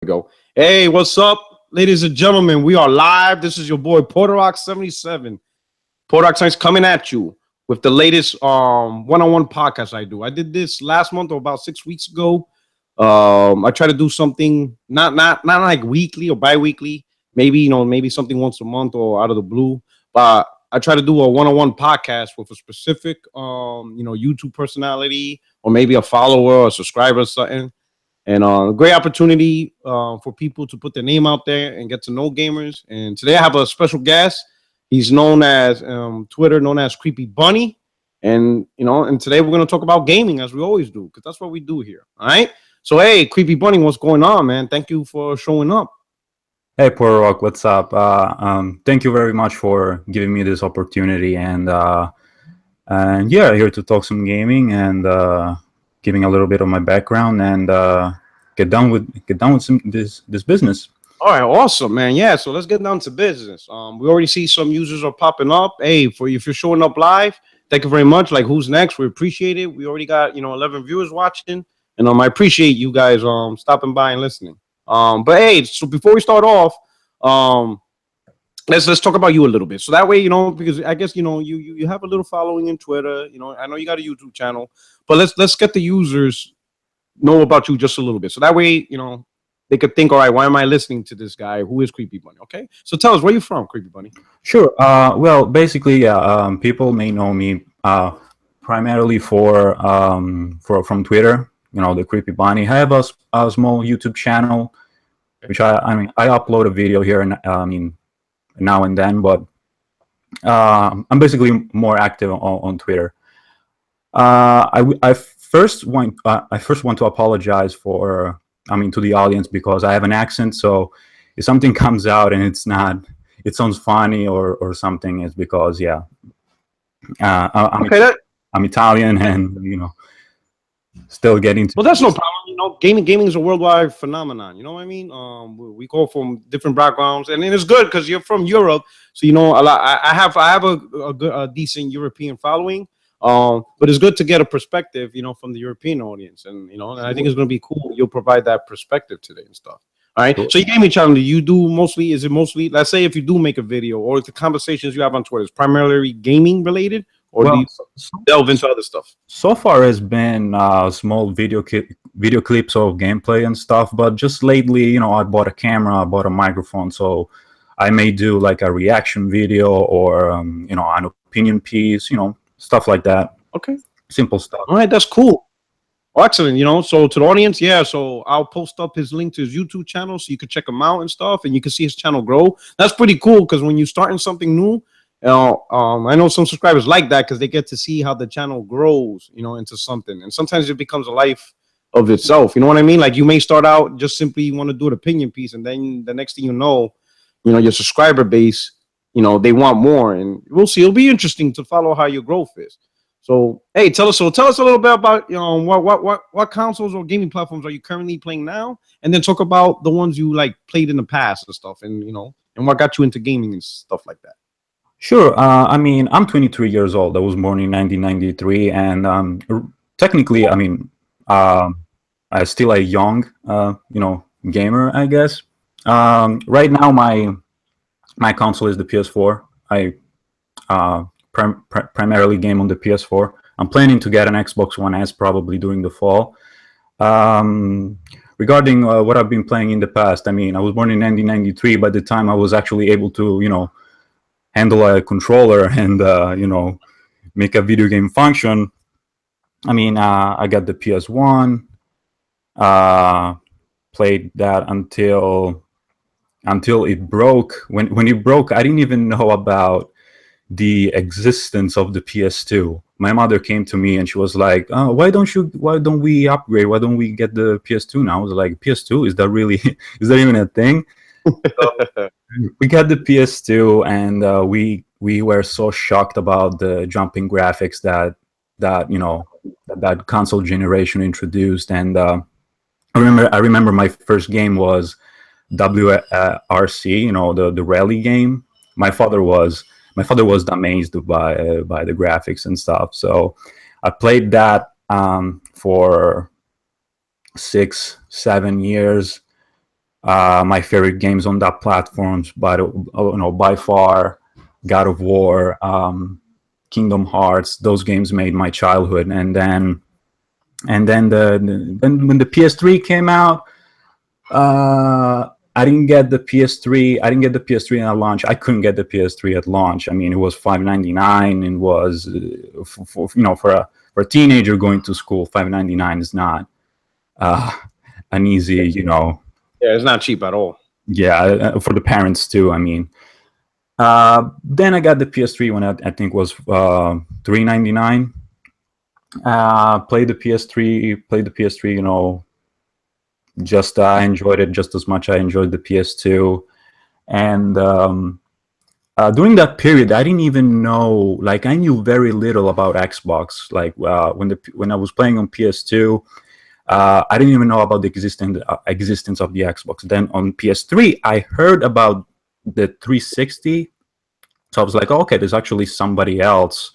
Go. Hey, what's up, ladies and gentlemen? We are live. This is your boy Portorock77. Portorock Science coming at you with the latest one-on-one podcast I do. I did this last month or about 6 weeks ago. I try to do something not like weekly or bi-weekly. Maybe something once a month or out of the blue. But I try to do a one-on-one podcast with a specific YouTube personality or maybe a follower or a subscriber or something. And great opportunity for people to put their name out there and get to know gamers. And today I have a special guest. He's known as Twitter, known as Creepy Bunny. And today we're going to talk about gaming as we always do, because that's what we do here. All right. So, hey, Creepy Bunny, what's going on, man? Thank you for showing up. Hey, Portorock, what's up? Thank you very much for giving me this opportunity. And yeah, here to talk some gaming and giving a little bit of my background and get down with this business. All right, awesome, man. Yeah, so let's get down to business. We already see some users are popping up. Hey, if you're showing up live, thank you very much. Like, who's next? We appreciate it. We already got 11 viewers watching, and I appreciate you guys stopping by and listening. But hey, so before we start off, let's talk about you a little bit. So that way, because I guess you have a little following in Twitter. I know you got a YouTube channel, but let's get the users know about you just a little bit. So that way, they could think, all right, why am I listening to this guy? Who is Creepy Bunny? Okay, so tell us, where you from, Creepy Bunny? Sure. Well, basically, people may know me primarily from Twitter. The Creepy Bunny. I have a small YouTube channel, which I upload a video here and now and then, but I'm basically more active on Twitter. I first want to apologize to the audience, because I have an accent. So if something comes out and it sounds funny or something, it's because I'm Italian and still getting to. Well, that's no problem. Gaming is a worldwide phenomenon. You know what I mean? We go from different backgrounds, and it's good because you're from Europe, so a lot. I have a decent European following. But it's good to get a perspective, from the European audience, and and I think it's going to be cool. You'll provide that perspective today and stuff. All right. So you gave me a challenge. You do mostly? Is it mostly? Let's say if you do make a video, or the conversations you have on Twitter is primarily gaming related, or do you delve into other stuff? So far, it's been small video clips of gameplay and stuff. But just lately, I bought a camera, I bought a microphone, so I may do like a reaction video or an opinion piece, stuff like that. Okay. Simple stuff. All right, that's cool. Oh, excellent. So to the audience, so I'll post up his link to his YouTube channel so you can check him out and stuff, and you can see his channel grow. That's pretty cool, because when you're starting something new, I know some subscribers like that because they get to see how the channel grows, into something. And sometimes it becomes a life of itself. You know what I mean? Like, you may start out just simply you want to do an opinion piece, and then the next thing your subscriber base, they want more, and we'll see. It'll be interesting to follow how your growth is. So, hey, tell us a little bit about what consoles or gaming platforms are you currently playing now, and then talk about the ones you played in the past and stuff, and and what got you into gaming and stuff like that. Sure. I'm 23 years old. I was born in 1993, and technically, I'm still a young, gamer, I guess. Right now, my console is the PS4. I primarily game on the PS4. I'm planning to get an Xbox One S probably during the fall. Regarding what I've been playing in the past, I was born in 1993. By the time I was actually able to, handle a controller and, make a video game function, I got the PS1, played that until it broke. When it broke, I didn't even know about the existence of the PS2. My mother came to me and she was like, "Oh, why don't we upgrade? Why don't we get the PS2 now?" I was like, "PS2? Is that even a thing?" So we got the PS2, and we were so shocked about the jumping graphics that console generation introduced. And I remember my first game was WRC, the rally game. My father was amazed by the graphics and stuff. So I played that for 6-7 years. My favorite games on that platforms, but by far, God of War, Kingdom Hearts. Those games made my childhood, and then then when the PS3 came out, I didn't get the PS3. I didn't get the PS3 at launch. I couldn't get the PS3 at launch. I mean, it was $5.99. It was for a teenager going to school, $5.99 is not an easy, Yeah, it's not cheap at all. Yeah, for the parents too. I mean, then I got the PS3 when I think was $3.99. Played the PS3. Just I enjoyed it just as much I enjoyed the PS2, and during that period, I didn't even know. Like, I knew very little about Xbox. Like, when I was playing on PS2. I didn't even know about the existence of the Xbox. Then on PS3, I heard about the 360. So I was like, oh, okay, there's actually somebody else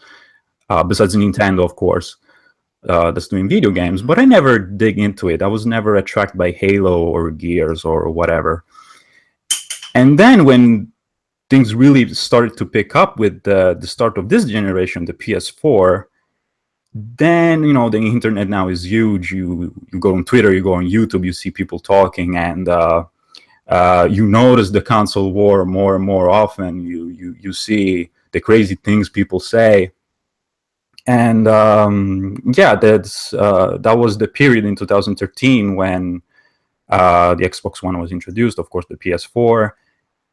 besides Nintendo, of course, that's doing video games. But I never dig into it. I was never attracted by Halo or Gears or whatever. And then when things really started to pick up with the start of this generation, the PS4, then the internet now is huge. You go on Twitter, you go on YouTube, you see people talking, and you notice the console war more and more often. You see the crazy things people say, and that was the period in 2013 when the Xbox One was introduced, of course the PS4,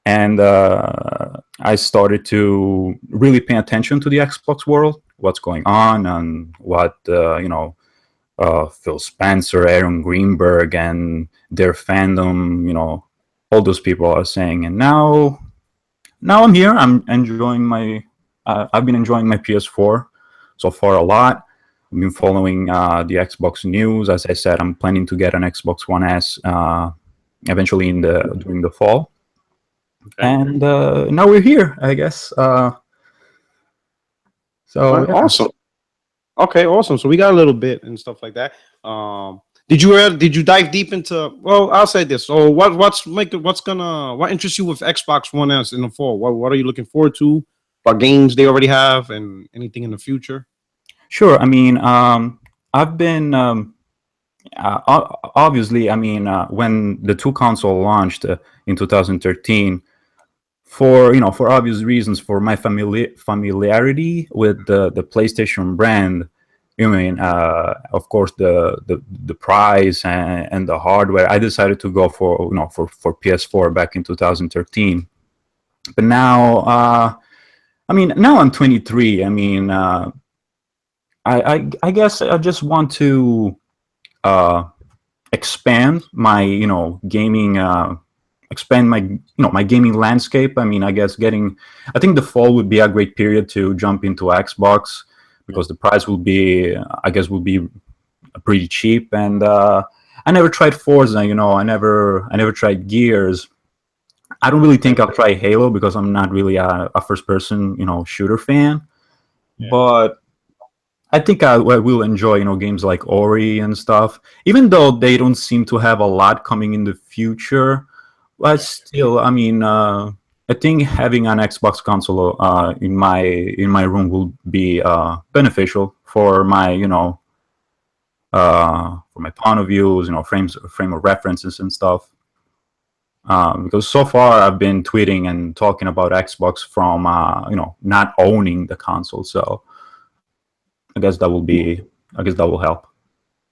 and I started to really pay attention to the Xbox world, what's going on, and what Phil Spencer, Aaron Greenberg, and their fandom, all those people are saying. And now I'm here. I'm enjoying I've been enjoying my PS4 so far a lot. I've been following the Xbox news. As I said, I'm planning to get an Xbox One S eventually during the fall. Okay. And now we're here, I guess. Awesome. Okay, awesome. So we got a little bit and stuff like that. Did you dive deep into? Well, I'll say this. So what interests you with Xbox One S in the fall? What are you looking forward to? What games they already have, and anything in the future? Sure. I mean, I've been obviously. I mean, when the two console launched in 2013. For obvious reasons, for my familiarity with the PlayStation brand, of course the price and the hardware, I decided to go for PS4 back in 2013. But now, now I'm 23. I mean, I guess I just want to expand my gaming. Expand my gaming landscape. I mean, I think the fall would be a great period to jump into Xbox, because the price will be pretty cheap. And I never tried Forza, I never tried Gears. I don't really think I'll try Halo because I'm not really a first person shooter fan. Yeah. But I think I will enjoy games like Ori and stuff, even though they don't seem to have a lot coming in the future. But still, I mean, I think having an Xbox console in my room will be beneficial for my point of views, frame of references and stuff. Because so far I've been tweeting and talking about Xbox from not owning the console, so I guess that will help.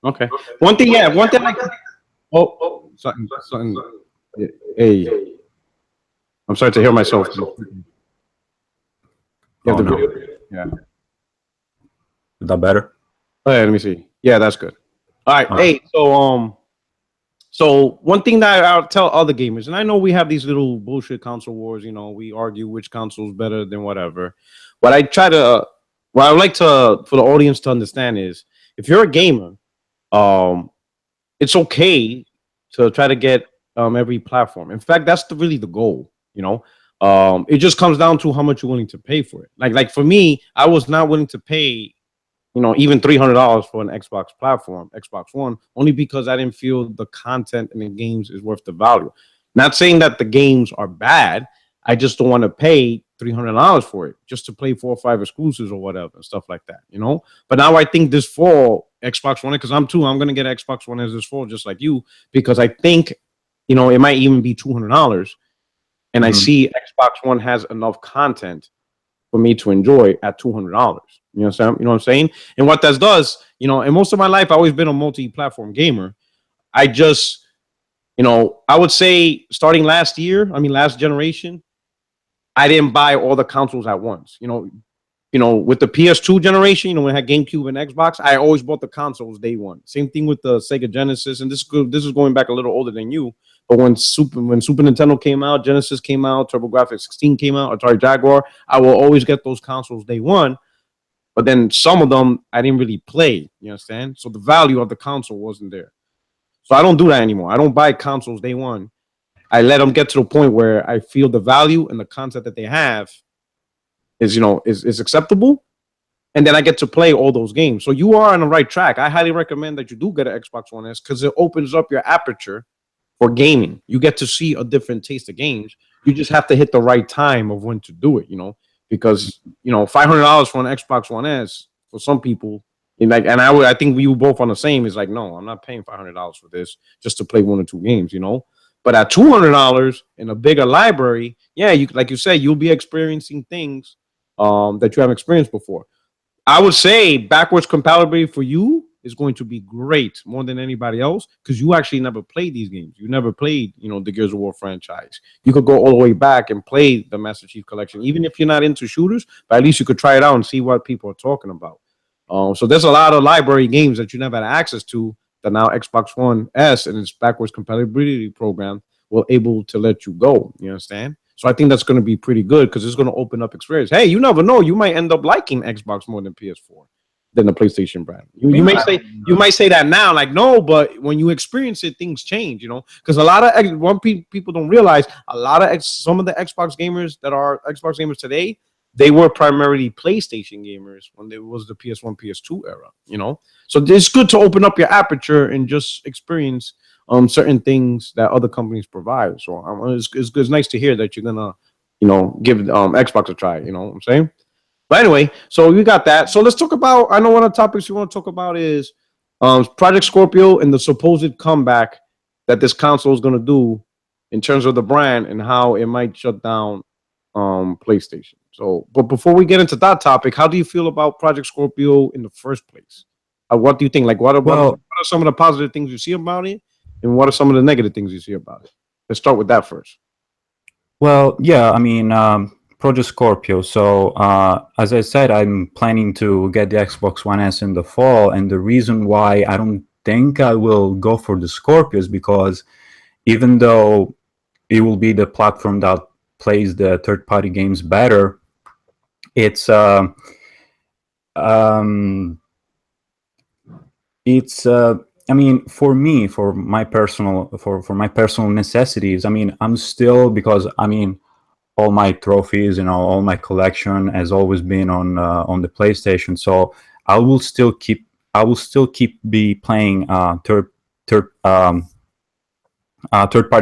Okay. One thing like something. Hey, I'm sorry to hear myself. Yeah. Is that better? Oh, yeah, let me see. Yeah, that's good. All right. Hey, so one thing that I'll tell other gamers, and I know we have these little bullshit console wars. We argue which console is better than whatever. What I would like for the audience to understand is, if you're a gamer, it's okay to try to get every platform. In fact, that's really the goal. It just comes down to how much you're willing to pay for it. Like for me, I was not willing to pay even $300 for an Xbox platform, Xbox One, only because I didn't feel the content in the games is worth the value. Not saying that the games are bad. I just don't want to pay $300 for it just to play 4 or 5 exclusives or whatever and stuff like that. But now I think this fall, Xbox One, because I'm gonna get Xbox One as this fall, just like you, because I think it might even be $200, and I see Xbox One has enough content for me to enjoy at $200. You know what I'm saying? And what that does, in most of my life, I've always been a multi-platform gamer. I just, I would say starting last generation, I didn't buy all the consoles at once. With the PS2 generation, when I had GameCube and Xbox, I always bought the consoles day one. Same thing with the Sega Genesis, and this is going back a little older than you. But when Super Nintendo came out, Genesis came out, TurboGrafx-16 came out, Atari Jaguar, I will always get those consoles day one. But then some of them I didn't really play. You understand? So the value of the console wasn't there. So I don't do that anymore. I don't buy consoles day one. I let them get to the point where I feel the value and the content that they have is acceptable, and then I get to play all those games. So you are on the right track. I highly recommend that you do get an Xbox One S because it opens up your aperture for gaming. You get to see a different taste of games. You just have to hit the right time of when to do it, because $500 for an Xbox One S for some people, and I think we were both on the same. Is like, no, I'm not paying $500 for this just to play 1 or 2 games, But at $200 in a bigger library, yeah, like you said, you'll be experiencing things that you haven't experienced before. I would say backwards compatibility for you is going to be great more than anybody else because you actually never played these games. You never played, the Gears of War franchise. You could go all the way back and play the Master Chief Collection, even if you're not into shooters, but at least you could try it out and see what people are talking about. So there's a lot of library games that you never had access to that now Xbox One S and its backwards compatibility program will able to let you go. You understand? So I think that's going to be pretty good because it's going to open up experience. Hey, you never know. You might end up liking Xbox more than PS4 than the PlayStation brand. You might say that now, like, no, but when you experience it, things change, because a lot of people don't realize some of the Xbox gamers that are Xbox gamers today, they were primarily PlayStation gamers when there was the PS1, PS2 era, So it's good to open up your aperture and just experience certain things that other companies provide. So it's nice to hear that you're gonna, give Xbox a try. You know what I'm saying? But anyway, so we got that. So let's talk about. I know one of the topics you want to talk about is Project Scorpio and the supposed comeback that this console is gonna do in terms of the brand and how it might shut down PlayStation. So, but before we get into that topic, how do you feel about Project Scorpio in the first place? What do you think? Like, what are some of the positive things you see about it? And what are some of the negative things you see about it? Let's start with that first. Well, yeah, I mean, Project Scorpio. So, as I said, I'm planning to get the Xbox One S in the fall. And the reason why I don't think I will go for the Scorpio is because even though it will be the platform that plays the third-party games better, it's I mean, for me, for my personal necessities, I mean, I'm still, because I mean, all my trophies, all my collection has always been on the PlayStation. So I will still keep be playing third-party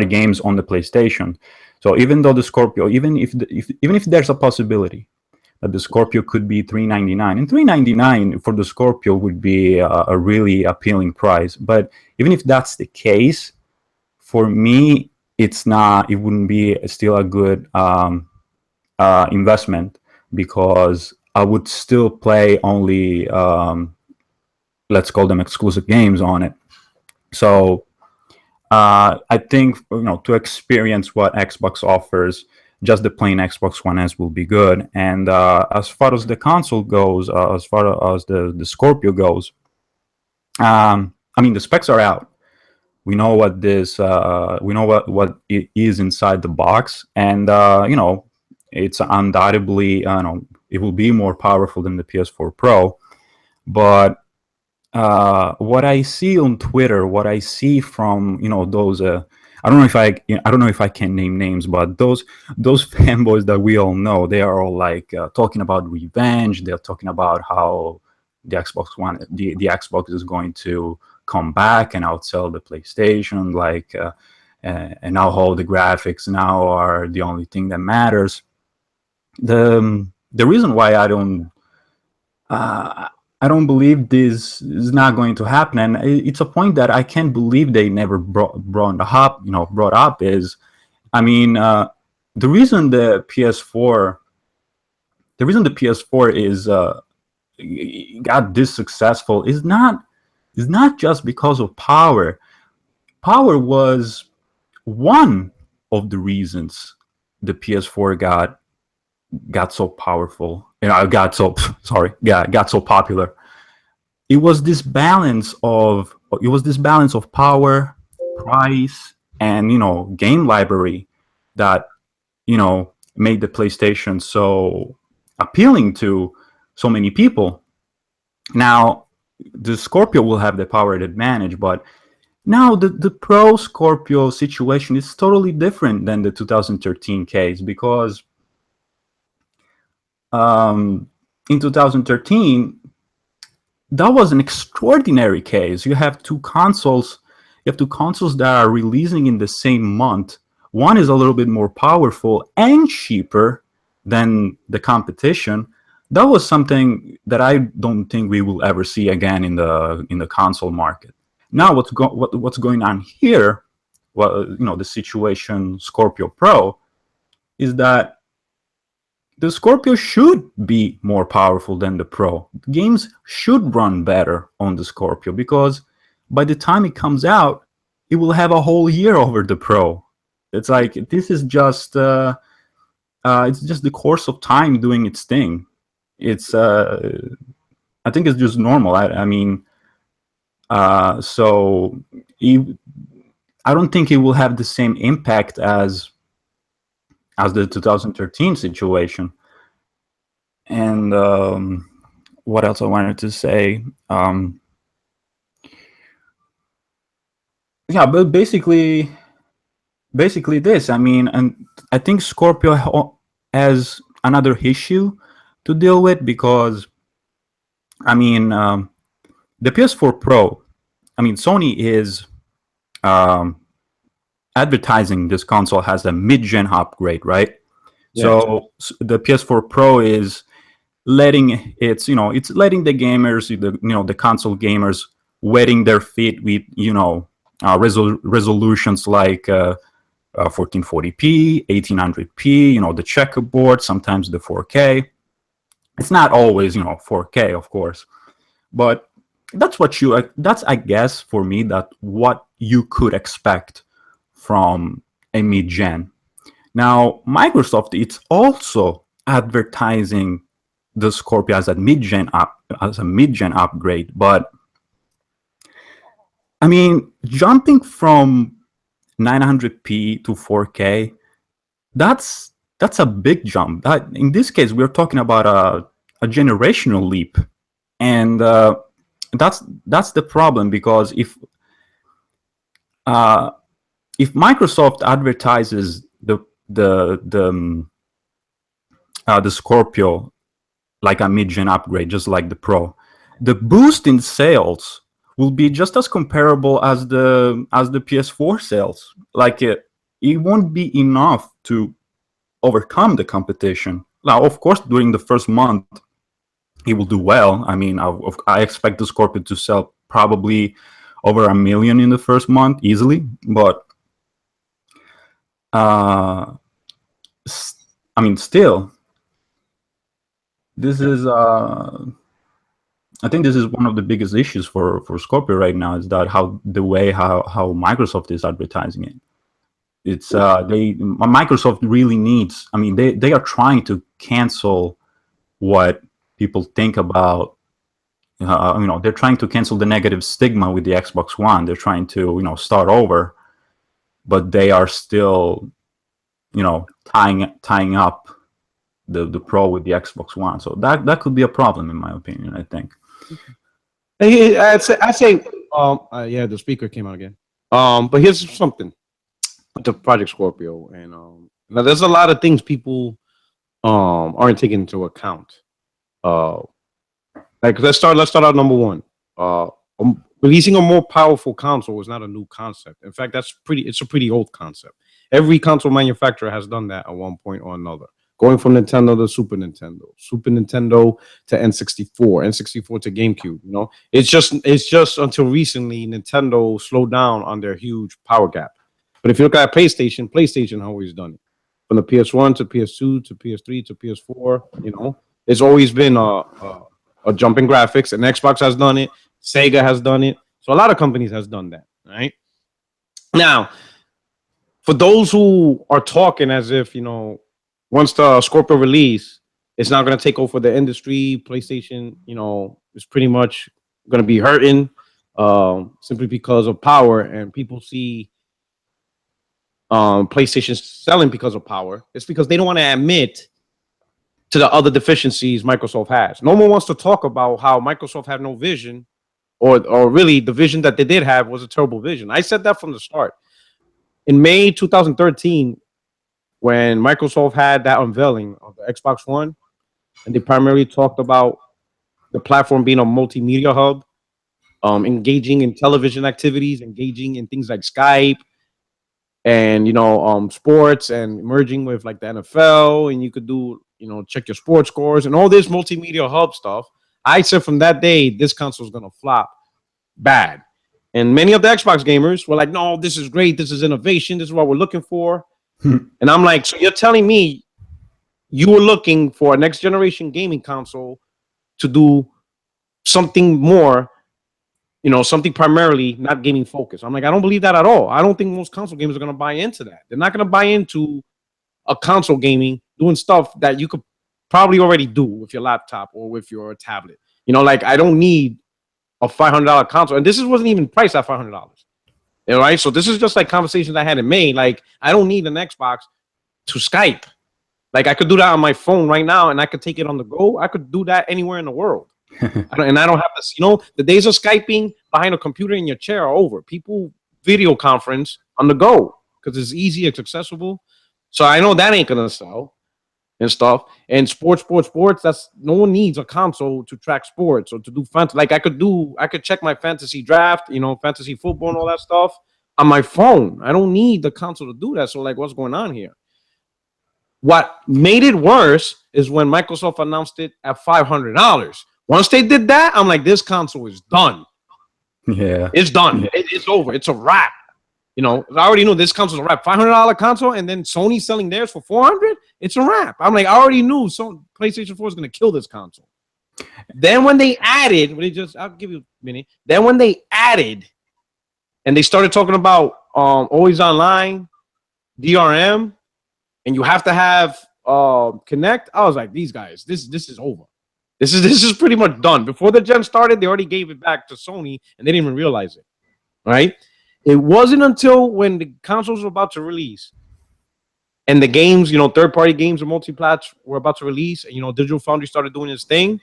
games on the PlayStation. So even though the Scorpio, even if there's a possibility that the Scorpio could be $399, and $399 for the Scorpio would be a really appealing price. But even if that's the case, for me, it wouldn't be still a good investment, because I would still play only let's call them exclusive games on it. So I think to experience what Xbox offers, just the plain Xbox One S will be good. And as far as the console goes, as far as the Scorpio goes, I mean, the specs are out. We know what we know what it is inside the box, and it's undoubtedly it will be more powerful than the PS4 Pro. But what I see on Twitter, what I see from those I don't know if I can name names, but those fanboys that we all know, they are all like talking about revenge. They're talking about how the Xbox One, the Xbox is going to come back and outsell the PlayStation, like, and now all the graphics now are the only thing that matters. The reason why I don't believe this is not going to happen, and it's a point that I can't believe they never brought up is, I mean, the reason the PS4 is got this successful is not just because of power. Power was one of the reasons the PS4 got so powerful. Got so popular. It was this balance of power, price, and game library that made the PlayStation so appealing to so many people. Now the Scorpio will have the power advantage, but now the Pro Scorpio situation is totally different than the 2013 case, because in 2013 that was an extraordinary case. You have two consoles that are releasing in the same month. One is a little bit more powerful and cheaper than the competition. That was something that I don't think we will ever see again in the console market. Now what's going on here, the situation Scorpio Pro, is that the Scorpio should be more powerful than the Pro. Games should run better on the Scorpio, because by the time it comes out, it will have a whole year over the Pro. It's like, this is just it's just the course of time doing its thing. It's I think it's just normal. I mean, so I don't think it will have the same impact as the 2013 situation. And what else I wanted to say? Yeah, but basically this. I mean, and I think Scorpio has another issue to deal with, because I mean, the PS4 Pro, I mean, Sony is advertising this console has a mid-gen upgrade, right? Yeah. So the PS4 Pro is letting it's letting the gamers, the console gamers, wetting their feet with resolutions like 1440p, 1800p, the checkerboard, sometimes the 4K. It's not always 4K, of course, but that's I guess for me, that what you could expect from a mid-gen. Now Microsoft, it's also advertising the Scorpio as a mid-gen upgrade, but I mean, jumping from 900p to 4K, that's a big jump. That, in this case, we're talking about a generational leap, and that's the problem, because if Microsoft advertises the Scorpio like a mid-gen upgrade, just like the Pro, the boost in sales will be just as comparable as the PS4 sales. Like it won't be enough to overcome the competition. Now, of course, during the first month, it will do well. I mean, I expect the Scorpio to sell probably over 1 million in the first month easily. But I mean, still, this is I think this is one of the biggest issues for Scorpio right now, is that how Microsoft is advertising it. It's Microsoft really needs. I mean, they are trying to cancel what people think about. They're trying to cancel the negative stigma with the Xbox One. They're trying to start over, but they are still tying up the Pro with the Xbox One. So that could be a problem, in my opinion, I think. I say, yeah, the speaker came out again. But here's something to Project Scorpio, and now there's a lot of things people aren't taking into account. Like let's start out number one. Releasing a more powerful console is not a new concept. In fact, it's a pretty old concept. Every console manufacturer has done that at one point or another. Going from Nintendo to Super Nintendo to N64, N64 to GameCube. You know, it's just until recently Nintendo slowed down on their huge power gap. But if you look at PlayStation always done it. From the PS1 to PS2 to PS3 to PS4, you know, it's always been a jump in graphics, and Xbox has done it. Sega has done it. So a lot of companies has done that, right? Now, for those who are talking as if, you know, once the Scorpio release, it's not going to take over the industry. PlayStation, you know, is pretty much going to be hurting simply because of power, and people see PlayStation selling because of power. It's because they don't want to admit to the other deficiencies Microsoft has. No one wants to talk about how Microsoft had no vision, or really the vision that they did have was a terrible vision. I said that from the start. In May 2013, when Microsoft had that unveiling of the Xbox One, and they primarily talked about the platform being a multimedia hub, engaging in television activities, engaging in things like Skype, and you know, sports, and merging with like the NFL, and you could do, you know, check your sports scores and all this multimedia hub stuff. I said from that day, this console is gonna flop bad. And many of the Xbox gamers were like, no, this is great, this is innovation, this is what we're looking for. And I'm like, so you're telling me you were looking for a next generation gaming console to do something more, you know, something primarily not gaming focused? I'm like, I don't believe that at all. I don't think most console gamers are going to buy into that. They're not going to buy into a console gaming doing stuff that you could probably already do with your laptop or with your tablet. You know, like I don't need a $500 console, and this wasn't even priced at $500. All right, so this is just like conversations I had in May. Like, I don't need an Xbox to Skype. Like, I could do that on my phone right now, and I could take it on the go. I could do that anywhere in the world. And I don't have to, you know, the days of Skyping behind a computer in your chair are over. People video conference on the go because it's easy, it's accessible. So I know that ain't gonna sell and stuff. And sports. That's, no one needs a console to track sports or to do fantasy. Like I could check my fantasy draft, you know, fantasy football and all that stuff on my phone. I don't need the console to do that. So like, what's going on here? What made it worse is when Microsoft announced it at $500. Once they did that, I'm like, this console is done. Yeah, it's done. Yeah. It's over. It's a wrap. You know, I already knew this console's a wrap. $500 console, and then Sony selling theirs for $400. It's a wrap. I'm like, I already knew PlayStation 4 is going to kill this console. Then when they added, I'll give you a minute. Then when they added, and they started talking about always online, DRM, and you have to have Connect. I was like, these guys, this is over. This is pretty much done. Before the gen started, they already gave it back to Sony, and they didn't even realize it. Right? It wasn't until when the consoles were about to release and the games, you know, third-party games and multi-plats were about to release, and, you know, Digital Foundry started doing its thing.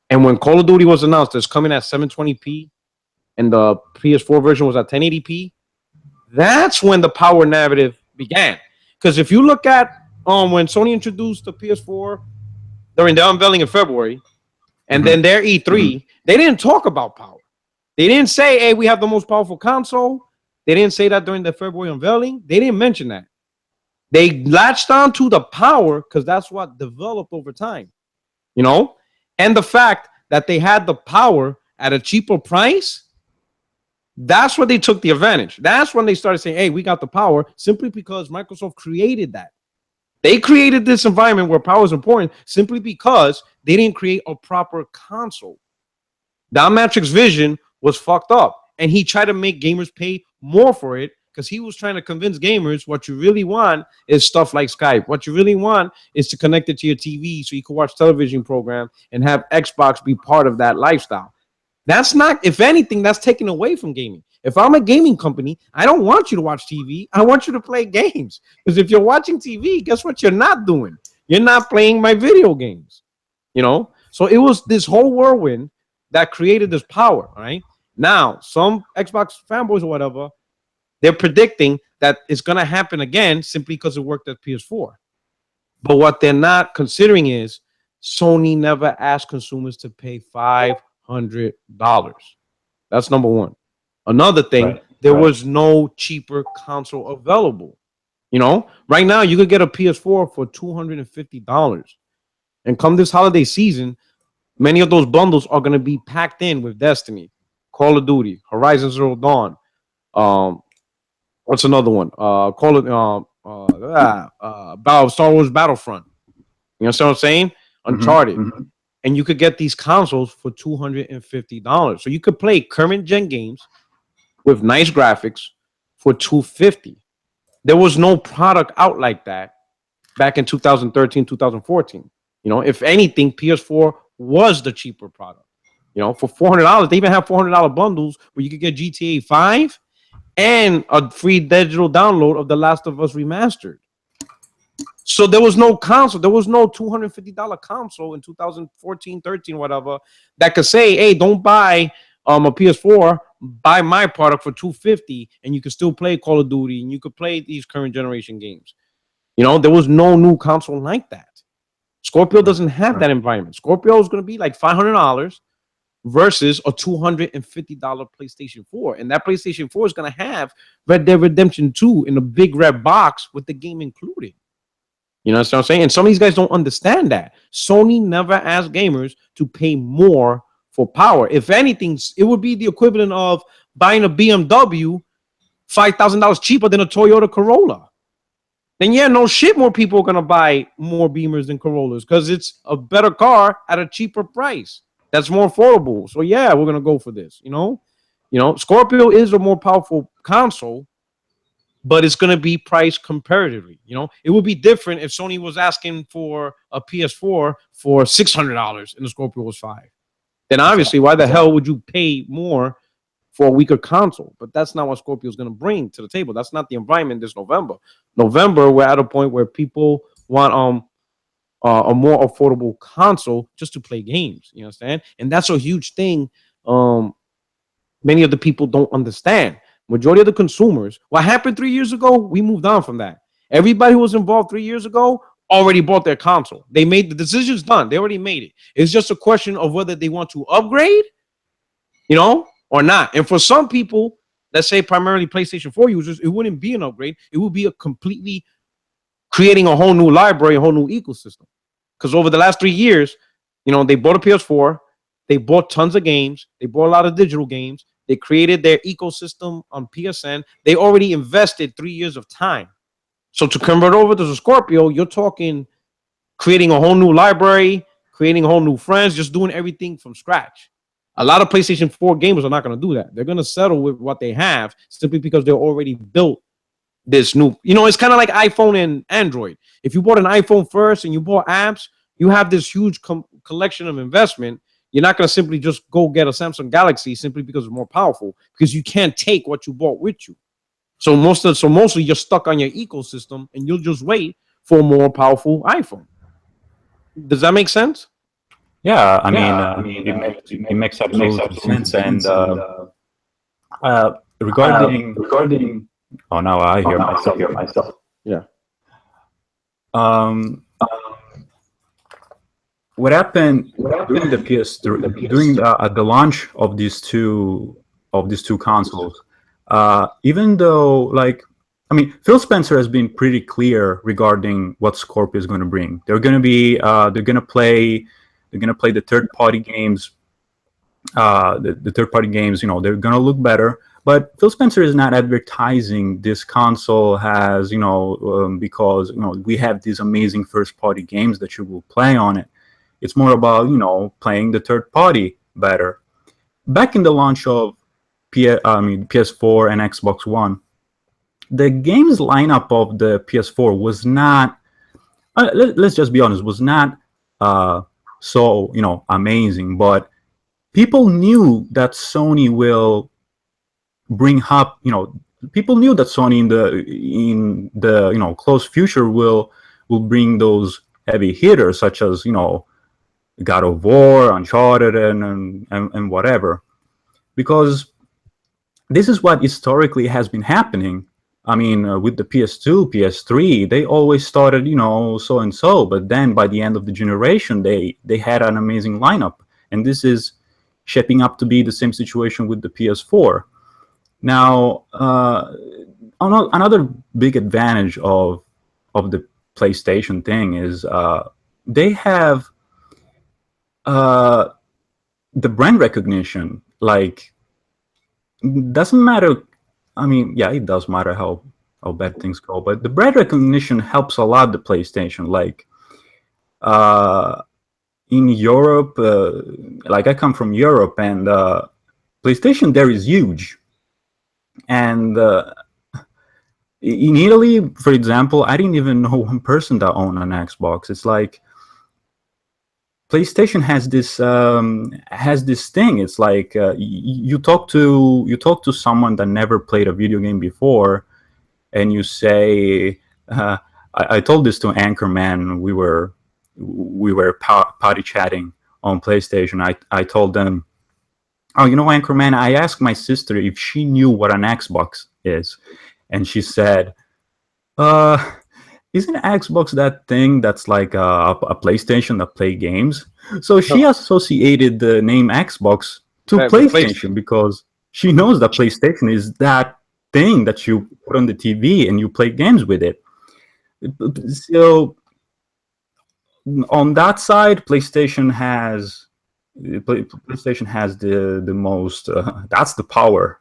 And when Call of Duty was announced, it's coming at 720p, and the PS4 version was at 1080p, that's when the power narrative began. Because if you look at when Sony introduced the PS4 during the unveiling in February, and then their E3, they didn't talk about power. They didn't say, hey, we have the most powerful console. They didn't say that during the February unveiling. They didn't mention that. They latched on to the power because that's what developed over time, you know? And the fact that they had the power at a cheaper price, that's where they took the advantage. That's when they started saying, hey, we got the power, simply because Microsoft created that. They created this environment where power is important simply because they didn't create a proper console. Don Matrix's vision was fucked up, and he tried to make gamers pay more for it because he was trying to convince gamers what you really want is stuff like Skype. What you really want is to connect it to your TV so you can watch television program and have Xbox be part of that lifestyle. That's not, if anything, that's taken away from gaming. If I'm a gaming company, I don't want you to watch TV. I want you to play games. Because if you're watching TV, guess what you're not doing? You're not playing my video games. You know? So it was this whole whirlwind that created this power, right? Now, some Xbox fanboys or whatever, they're predicting that it's going to happen again simply because it worked at PS4. But what they're not considering is Sony never asked consumers to pay $500. That's number one. Another thing, there was no cheaper console available. Right now you could get a PS4 for $250. And come this holiday season, many of those bundles are going to be packed in with Destiny, Call of Duty, Horizon Zero Dawn. What's another one? Star Wars Battlefront. You know what I'm saying? Uncharted. And you could get these consoles for $250. So you could play current gen games with nice graphics for $250. There was no product out like that back in 2013, 2014. If anything, PS4 was the cheaper product. For $400, they even have $400 bundles where you could get GTA 5 and a free digital download of The Last of Us Remastered. So there was no console. There was no $250 console in 2014, 13, whatever, that could say, hey, don't buy a PS4, buy my product for $250, and you could still play Call of Duty, and you could play these current generation games. There was no new console like that. Scorpio doesn't have that environment. Scorpio is going to be like $500 versus a $250 PlayStation 4. And that PlayStation 4 is going to have Red Dead Redemption 2 in a big red box with the game included. You know what I'm saying? And some of these guys don't understand that. Sony never asked gamers to pay more for power. If anything, it would be the equivalent of buying a BMW $5,000 cheaper than a Toyota Corolla. Then yeah, no shit, more people are gonna buy more Beamers than Corollas because it's a better car at a cheaper price. That's more affordable. So yeah, we're gonna go for this. Scorpio is a more powerful console, but it's gonna be priced comparatively. It would be different if Sony was asking for a PS4 for $600 and the Scorpio was $500. Then obviously, why the hell would you pay more for a weaker console? But that's not what Scorpio is going to bring to the table. That's not the environment this November. We're at a point where people want a more affordable console just to play games. You understand? And that's a huge thing. Many of the people don't understand. Majority of the consumers, what happened 3 years ago, we moved on from that. Everybody who was involved 3 years ago already bought their console. They made the decisions done. They already made it. It's just a question of whether they want to upgrade, or not. And for some people, let's say primarily PlayStation 4 users, it wouldn't be an upgrade. It would be a completely creating a whole new library, a whole new ecosystem. Because over the last 3 years, they bought a PS4, they bought tons of games, they bought a lot of digital games, they created their ecosystem on PSN. They already invested 3 years of time. So to convert over to the Scorpio, you're talking creating a whole new library, creating a whole new friends, just doing everything from scratch. A lot of PlayStation 4 gamers are not going to do that. They're going to settle with what they have simply because they're already built this new. It's kind of like iPhone and Android. If you bought an iPhone first and you bought apps, you have this huge collection of investment. You're not going to simply just go get a Samsung Galaxy simply because it's more powerful, because you can't take what you bought with you. So mostly you're stuck on your ecosystem and you'll just wait for a more powerful iPhone. Does that make sense? Yeah, I mean, it makes absolute sense. And regarding, oh, now I hear myself. Yeah. What happened during the PS3, during the launch of these two consoles? Even though, Phil Spencer has been pretty clear regarding what Scorpio is going to bring. They're going to play the third-party games. The third-party games, they're going to look better. But Phil Spencer is not advertising this console has, because we have these amazing first-party games that you will play on it. It's more about playing the third-party better. Back in the launch of PS4 and Xbox One, the games lineup of the PS4 was not. Let's just be honest, was not so amazing. But people knew that Sony will bring up. People knew that Sony in the close future will bring those heavy hitters such as God of War, Uncharted, and whatever, because this is what historically has been happening. I mean, with the PS2, PS3, they always started, so and so, but then by the end of the generation, they had an amazing lineup, and this is shaping up to be the same situation with the PS4. Now, another big advantage of the PlayStation thing is they have the brand recognition. Like, doesn't matter. I mean, yeah, it does matter how bad things go, but the brand recognition helps a lot the PlayStation. Like, in Europe, like I come from Europe, and PlayStation there is huge. And in Italy, for example, I didn't even know one person that owned an Xbox. It's like PlayStation has this thing. It's like you talk to someone that never played a video game before, and you say, I told this to Anchorman. We were party chatting on PlayStation. I told them, oh, Anchorman, I asked my sister if she knew what an Xbox is, and she said, isn't Xbox that thing that's like a PlayStation that play games? So she associated the name Xbox to PlayStation because she knows that PlayStation is that thing that you put on the TV and you play games with it. So on that side, PlayStation has the most. That's the power,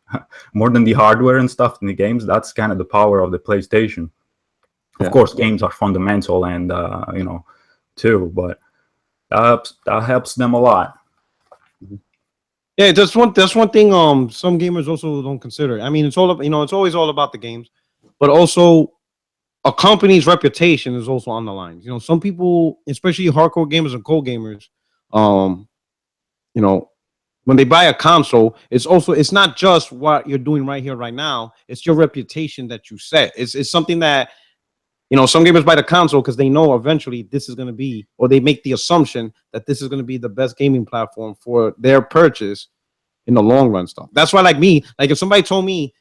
more than the hardware and stuff in the games. That's kind of the power of the PlayStation. Of course, games are fundamental, and too, but that helps them a lot. Yeah, that's one thing. Some gamers also don't consider. I mean, it's all it's always all about the games, but also a company's reputation is also on the line. Some people, especially hardcore gamers and cold gamers, when they buy a console, it's not just what you're doing right here, right now. It's your reputation that you set. It's something that, some gamers buy the console because they know eventually this is going to be, or they make the assumption that this is going to be the best gaming platform for their purchase in the long run stuff. That's why, like me, like if somebody told me,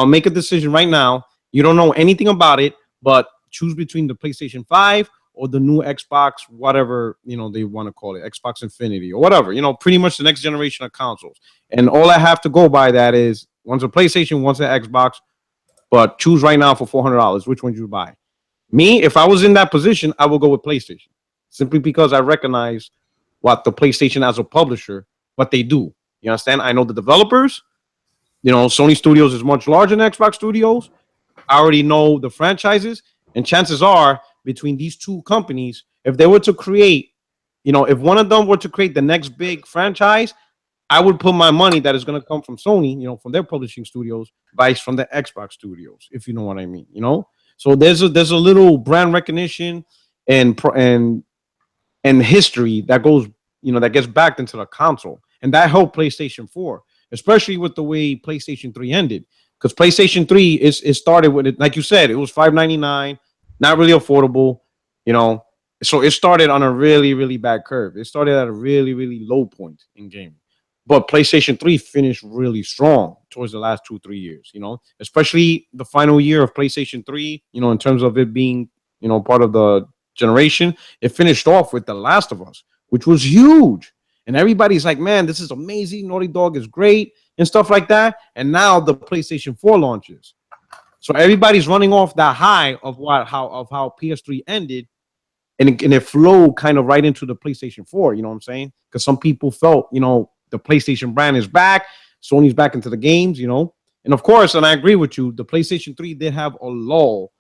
make a decision right now, you don't know anything about it, but choose between the PlayStation 5 or the new Xbox, whatever, they want to call it, Xbox Infinity or whatever, pretty much the next generation of consoles. And all I have to go by that is one's a PlayStation, one's an Xbox, but choose right now for $400. Which one you buy? Me, if I was in that position, I will go with PlayStation, simply because I recognize what the PlayStation as a publisher, what they do. You understand? I know the developers. Sony Studios is much larger than Xbox Studios. I already know the franchises, and chances are between these two companies, if they were to create, if one of them were to create the next big franchise, I would put my money that is going to come from Sony, from their publishing studios, vice from the Xbox Studios, if you know what I mean, So there's a little brand recognition and history that goes, that gets backed into the console, and that helped PlayStation 4, especially with the way PlayStation 3 ended. Because PlayStation 3 it started with it, like you said, it was $5.99, not really affordable, So it started on a really, really bad curve. It started at a really, really low point in gaming. But PlayStation 3 finished really strong towards the last 2-3 years, especially the final year of PlayStation 3, in terms of it being, part of the generation. It finished off with The Last of Us, which was huge. And everybody's like, man, this is amazing. Naughty Dog is great and stuff like that. And now the PlayStation 4 launches. So everybody's running off that high of how PS3 ended. And it flowed kind of right into the PlayStation 4, you know what I'm saying? Because some people felt, the PlayStation brand is back. Sony's back into the games, And of course, and I agree with you, the PlayStation 3 did have a lull.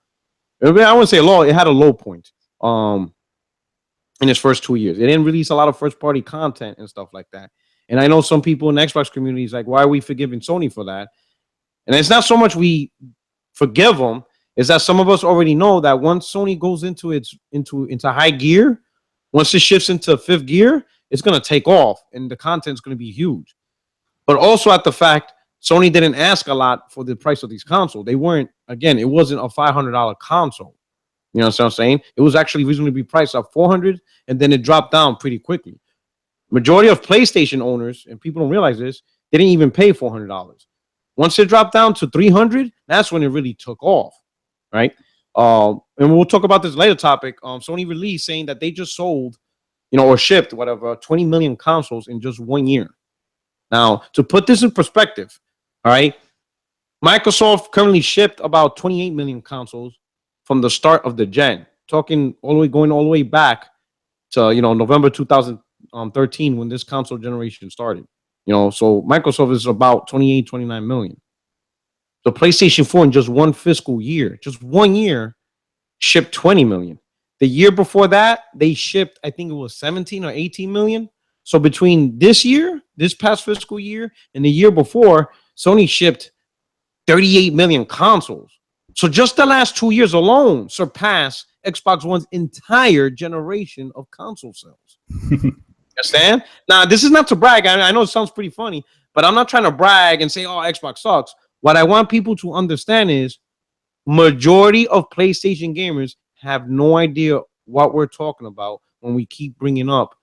I wouldn't say a lull. It had a low point in its first 2 years. It didn't release a lot of first-party content and stuff like that. And I know some people in the Xbox community is like, why are we forgiving Sony for that? And it's not so much we forgive them, is that some of us already know that once Sony goes into high gear, once it shifts into fifth gear, it's going to take off and the content's going to be huge. But also at the fact, Sony didn't ask a lot for the price of these consoles. They weren't, again, it wasn't a $500 console. You know what I'm saying? It was actually reasonably priced at $400, and then it dropped down pretty quickly. Majority of PlayStation owners, and people don't realize this, they didn't even pay $400. Once it dropped down to 300, that's when it really took off, right? And we'll talk about this later topic. Sony released saying that they just sold, or shipped whatever 20 million consoles in just 1 year. Now, to put this in perspective, all right, Microsoft currently shipped about 28 million consoles from the start of the gen, going all the way back to November 2013 when this console generation started. So Microsoft is about 28, 29 million. So PlayStation 4 in just one fiscal year, just 1 year, shipped 20 million. The year before that, they shipped, I think it was 17 or 18 million. So between this past fiscal year, and the year before, Sony shipped 38 million consoles. So just the last 2 years alone surpassed Xbox One's entire generation of console sales. Understand? Now, this is not to brag. I know it sounds pretty funny, but I'm not trying to brag and say, oh, Xbox sucks. What I want people to understand is majority of PlayStation gamers have no idea what we're talking about when we keep bringing up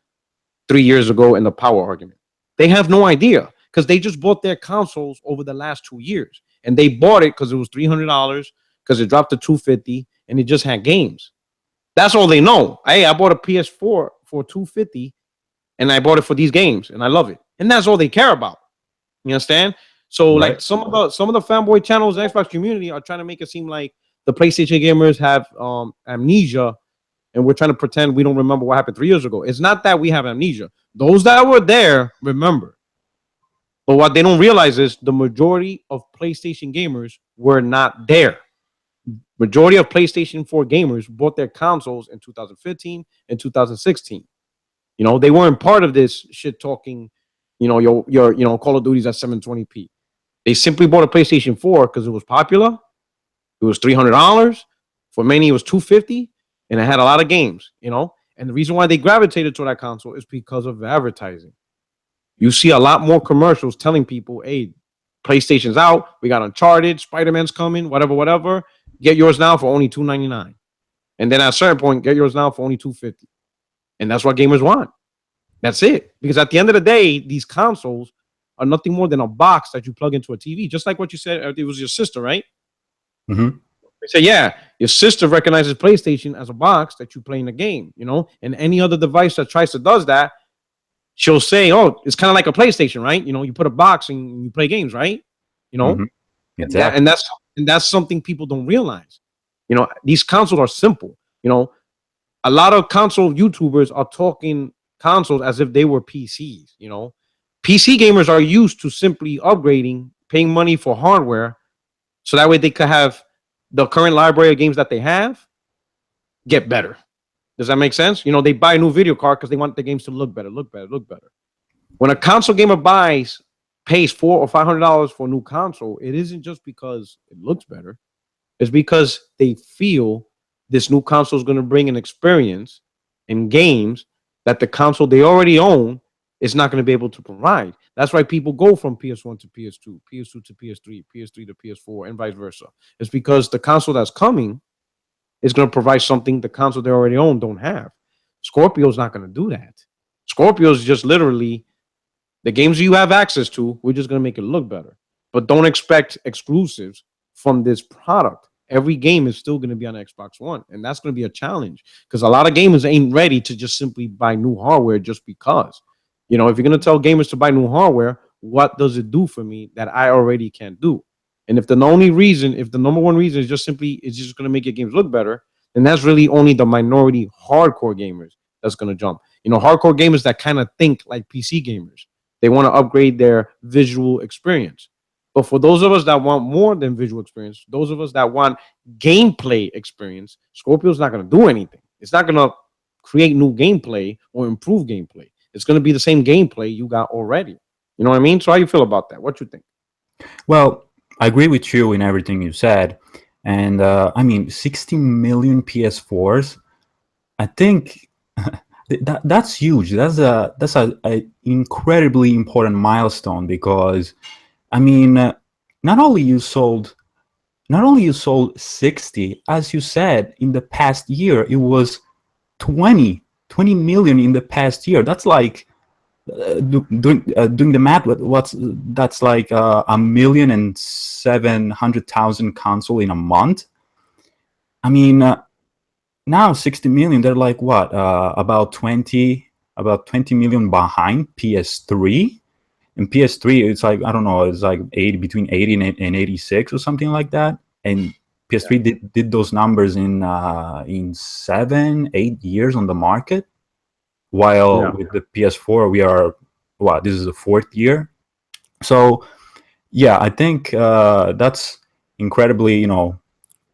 3 years ago in the power argument. They have no idea because they just bought their consoles over the last 2 years. And they bought it because it was $300, because it dropped to $250, and it just had games. That's all they know. Hey, I bought a PS4 for $250, and I bought it for these games, and I love it. And that's all they care about. You understand? So, right. Like some of the fanboy channels in the Xbox community are trying to make it seem like the PlayStation gamers have amnesia, and we're trying to pretend we don't remember what happened 3 years ago. It's not that we have amnesia. Those that were there remember. But what they don't realize is the majority of PlayStation gamers were not there. Majority of PlayStation 4 gamers bought their consoles in 2015 and 2016. They weren't part of this shit talking, your Call of Duty's at 720p. They simply bought a PlayStation 4 because it was popular. It was $300. For many, it was $250, and it had a lot of games, And the reason why they gravitated to that console is because of advertising. You see a lot more commercials telling people, hey, PlayStation's out. We got Uncharted, Spider-Man's coming, whatever. Get yours now for only $299. And then at a certain point, get yours now for only $250. And that's what gamers want. That's it. Because at the end of the day, these consoles are nothing more than a box that you plug into a TV. Just like what you said, it was your sister, right? Mm-hmm. They say, yeah, your sister recognizes PlayStation as a box that you play in a game, And any other device that tries to does that, she'll say, oh, it's kind of like a PlayStation, right? You put a box and you play games, right? Mm-hmm. Exactly. And that's something people don't realize. These consoles are simple. A lot of console YouTubers are talking consoles as if they were PCs. PC gamers are used to simply upgrading, paying money for hardware, so that way they could have the current library of games that they have get better. Does that make sense? They buy a new video card because they want the games to look better. When a console gamer pays $400 or $500 for a new console, it isn't just because it looks better. It's because they feel this new console is going to bring an experience in games that the console they already own is not going to be able to provide. That's why people go from PS1 to PS2, PS2 to PS3, PS3 to PS4, and vice versa. It's because the console that's coming is going to provide something the console they already own don't have. Scorpio's not going to do that. Scorpio's just literally the games you have access to, we're just going to make it look better. But don't expect exclusives from this product. Every game is still going to be on Xbox One, and that's going to be a challenge because a lot of gamers ain't ready to just simply buy new hardware just because. If you're going to tell gamers to buy new hardware, what does it do for me that I already can't do? And if the number one reason is just going to make your games look better, then that's really only the minority hardcore gamers that's going to jump. Hardcore gamers that kind of think like PC gamers. They want to upgrade their visual experience. But for those of us that want more than visual experience, those of us that want gameplay experience, Scorpio's not going to do anything. It's not going to create new gameplay or improve gameplay. It's going to be the same gameplay you got already. You know what I mean? So how you feel about that? What you think? Well, I agree with you in everything you said. And 60 million PS4s, I think that's huge. That's a incredibly important milestone because, not only you sold 60, as you said, in the past year, it was 20 million in the past year. That's like doing the math, what's that's like 1,700,000 console in a month. I mean, now 60 million. They're like what? About 20 million behind PS3. And PS3, it's like, I don't know, it's like 80, between 80 and 86 or something like that. And PS3 did those numbers in 7-8 years on the market, while with the PS4 we are this is the 4th year. So yeah, I think that's incredibly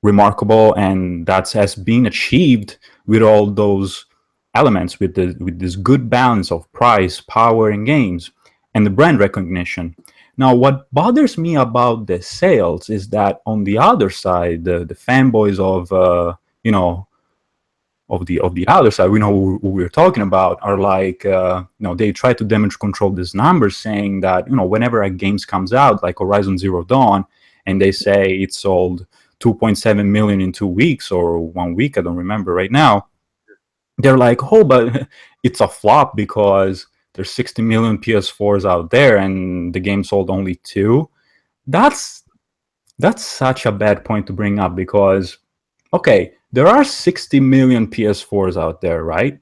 remarkable, and that has been achieved with all those elements, with this good balance of price, power, and games, and the brand recognition. Now, what bothers me about the sales is that on the other side, the fanboys of of the other side, we know who we're talking about, are like they try to damage control these numbers, saying that whenever a game comes out, like Horizon Zero Dawn, and they say it sold 2.7 million in 2 weeks or 1 week, I don't remember right now, they're like, oh, but it's a flop because there's 60 million PS4s out there and the game sold only 2. That's such a bad point to bring up, because okay, there are 60 million PS4s out there, right?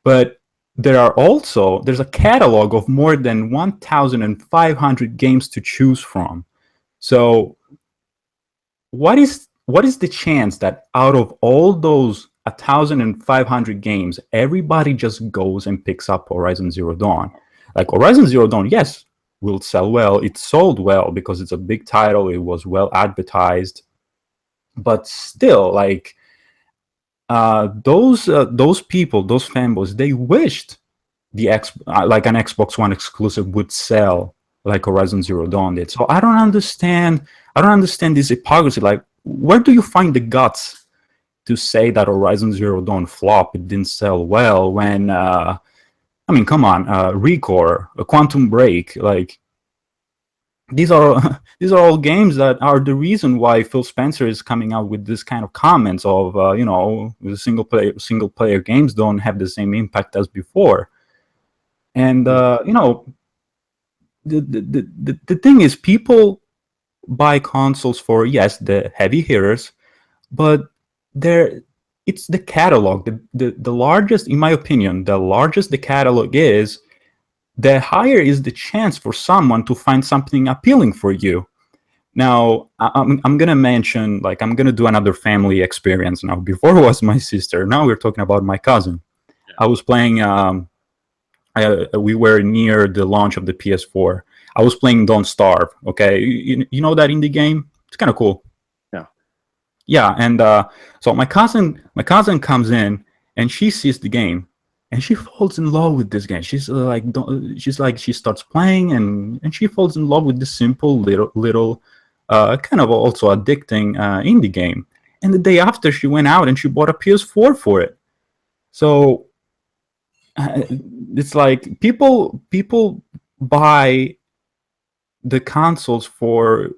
But there's a catalog of more than 1,500 games to choose from. So what is the chance that out of all those 1,500 games, everybody just goes and picks up Horizon Zero Dawn? Like, Horizon Zero Dawn, yes, will sell well. It sold well because it's a big title. It was well advertised. But still, like, those people, those fanboys, they wished like an Xbox One exclusive would sell like Horizon Zero Dawn did. So I don't understand this hypocrisy. Like, where do you find the guts to say that Horizon Zero Dawn flopped, it didn't sell well, when I mean, come on, Recore, Quantum Break, like, these are all games that are the reason why Phil Spencer is coming out with this kind of comments of the single player games don't have the same impact as before. And the thing is, people buy consoles for, yes, the heavy hitters, but it's the catalog. The largest, in my opinion, the largest the catalog is, the higher is the chance for someone to find something appealing for you. Now, I'm gonna mention, like, I'm gonna do another family experience now. Before it was my sister. Now we're talking about my cousin. Yeah. I was playing. We were near the launch of the PS4. I was playing Don't Starve. Okay, you know that indie game? It's kind of cool. Yeah, and so my cousin comes in and she sees the game. And she falls in love with this game. She's she starts playing, and she falls in love with this simple little kind of also addicting indie game. And the day after, she went out and she bought a PS4 for it. So it's like people buy the consoles for,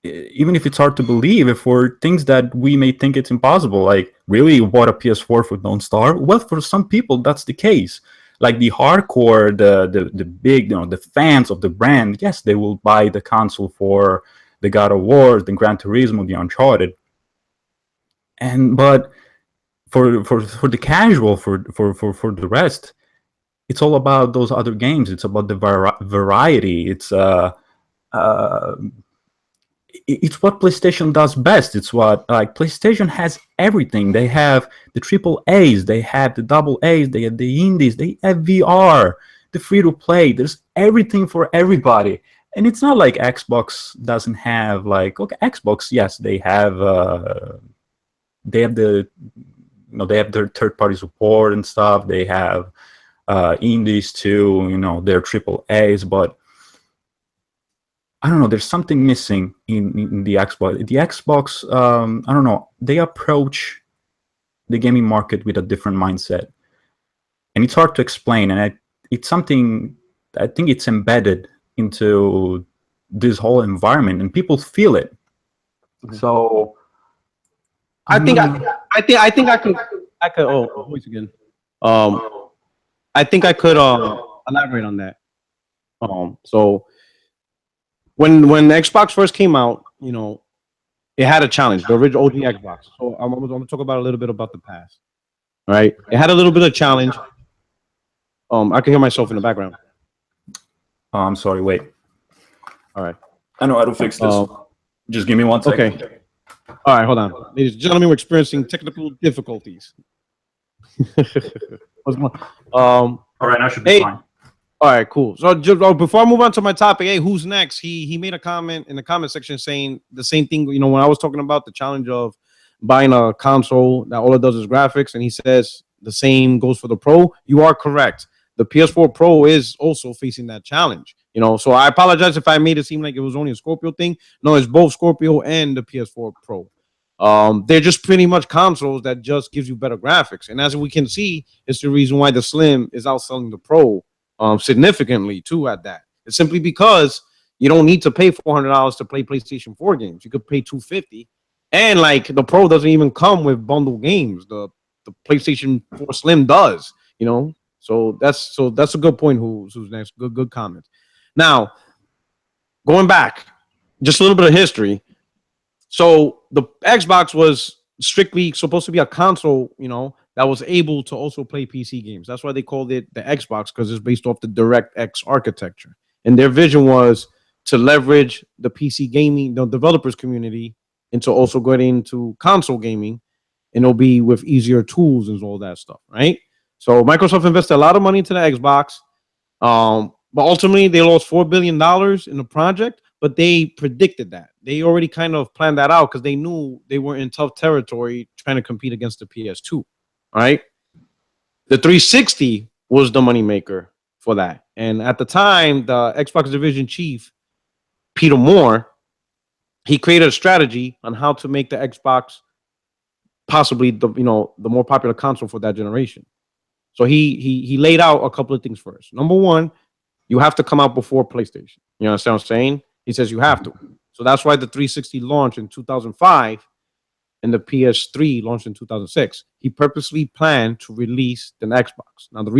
even if it's hard to believe, for things that we may think it's impossible. Like, really, you bought a PS4 for Don't Starve? Well, for some people, that's the case. Like, the hardcore, the big, the fans of the brand, yes, they will buy the console for the God of War, the Gran Turismo, the Uncharted. But for the casual, for the rest, it's all about those other games. It's about the variety. It's what PlayStation does best. It's what, like, PlayStation has everything. They have the triple A's, they have the double A's, they have the indies, they have VR, the free to play. There's everything for everybody. And it's not like Xbox doesn't have, like, okay, Xbox, yes, they have they have their third party support and stuff. They have indies too, their triple A's, but I don't know, there's something missing in the Xbox. The Xbox, I don't know, they approach the gaming market with a different mindset. And it's hard to explain. And it's something, I think it's embedded into this whole environment, and people feel it. Mm-hmm. So I think I could oh, voice again. I think I could elaborate on that. So when Xbox first came out, it had a challenge, the original OG Xbox. So I'm gonna talk about a little bit about the past. All right, it had a little bit of challenge. I can hear myself in the background. Oh, I'm sorry. Wait. All right. I know how to fix this. Just give me 1 second. Okay. All right, hold on, ladies and gentlemen. We're experiencing technical difficulties. What's going on? All right, I should be fine. All right, cool. So before I move on to my topic, hey, who's next? He made a comment in the comment section saying the same thing. When I was talking about the challenge of buying a console that all it does is graphics, and he says the same goes for the Pro. You are correct. The PS4 Pro is also facing that challenge. So I apologize if I made it seem like it was only a Scorpio thing. No, it's both Scorpio and the PS4 Pro. They're just pretty much consoles that just gives you better graphics, and as we can see, it's the reason why the Slim is outselling the Pro significantly too. At that, it's simply because you don't need to pay $400 to play PlayStation 4 games. You could pay $250, and like the Pro doesn't even come with bundle games. The PlayStation 4 Slim does. So that's a good point. Who's next? Good comment. Now, going back, just a little bit of history. So the Xbox was strictly supposed to be a console, that was able to also play PC games. That's why they called it the Xbox, because it's based off the DirectX architecture. And their vision was to leverage the PC gaming, the developers community, into also getting into console gaming, and it'll be with easier tools and all that stuff, right? So Microsoft invested a lot of money into the Xbox. But ultimately, they lost $4 billion in the project, but they predicted that. They already kind of planned that out because they knew they were in tough territory trying to compete against the PS2, all right? The 360 was the moneymaker for that. And at the time, the Xbox division chief, Peter Moore, he created a strategy on how to make the Xbox possibly the more popular console for that generation. So he laid out a couple of things first. Number one, you have to come out before PlayStation. You understand what I'm saying? He says you have to. So that's why the 360 launched in 2005 and the PS3 launched in 2006. He purposely planned to release the Xbox. Now, this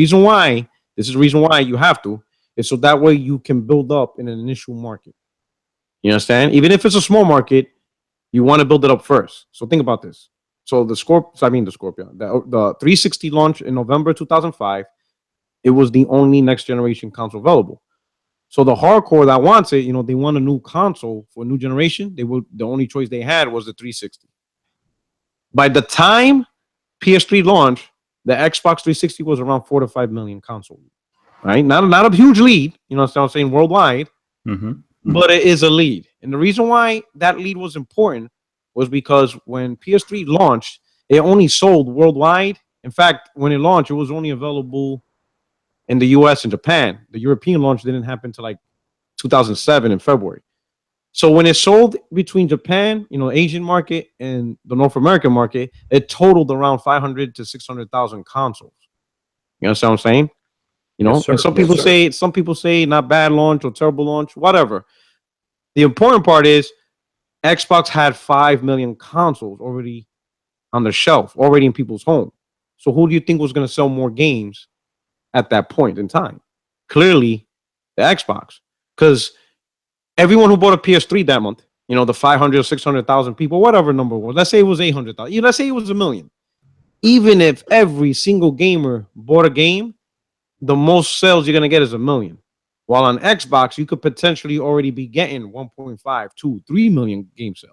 is the reason why you have to, is so that way you can build up in an initial market. You understand? Even if it's a small market, you want to build it up first. So think about this. So the Scorpio, the 360 launched in November 2005. It was the only next generation console available. So the hardcore that wants it, they want a new console for a new generation. The only choice they had was the 360. By the time PS3 launched, the Xbox 360 was around 4 to 5 million console, right? Not a huge lead, what I'm saying, worldwide, but it is a lead. And the reason why that lead was important was because when PS3 launched, it only sold worldwide. In fact, when it launched, it was only available in the US and Japan. The European launch didn't happen until like 2007 in February. So when it sold between Japan, Asian market, and the North American market, it totaled around 500 to 600,000 consoles. You understand what I'm saying? Yes, and some people say not bad launch or terrible launch, whatever. The important part is Xbox had 5 million consoles already on the shelf, already in people's home. So who do you think was going to sell more games at that point in time? Clearly, the Xbox. Because everyone who bought a PS3 that month, the 500 or 600,000 people, whatever number was, let's say it was 800,000, let's say it was 1 million. Even if every single gamer bought a game, the most sales you're going to get is 1 million. While on Xbox, you could potentially already be getting 1.5, 2, 3 million game sales.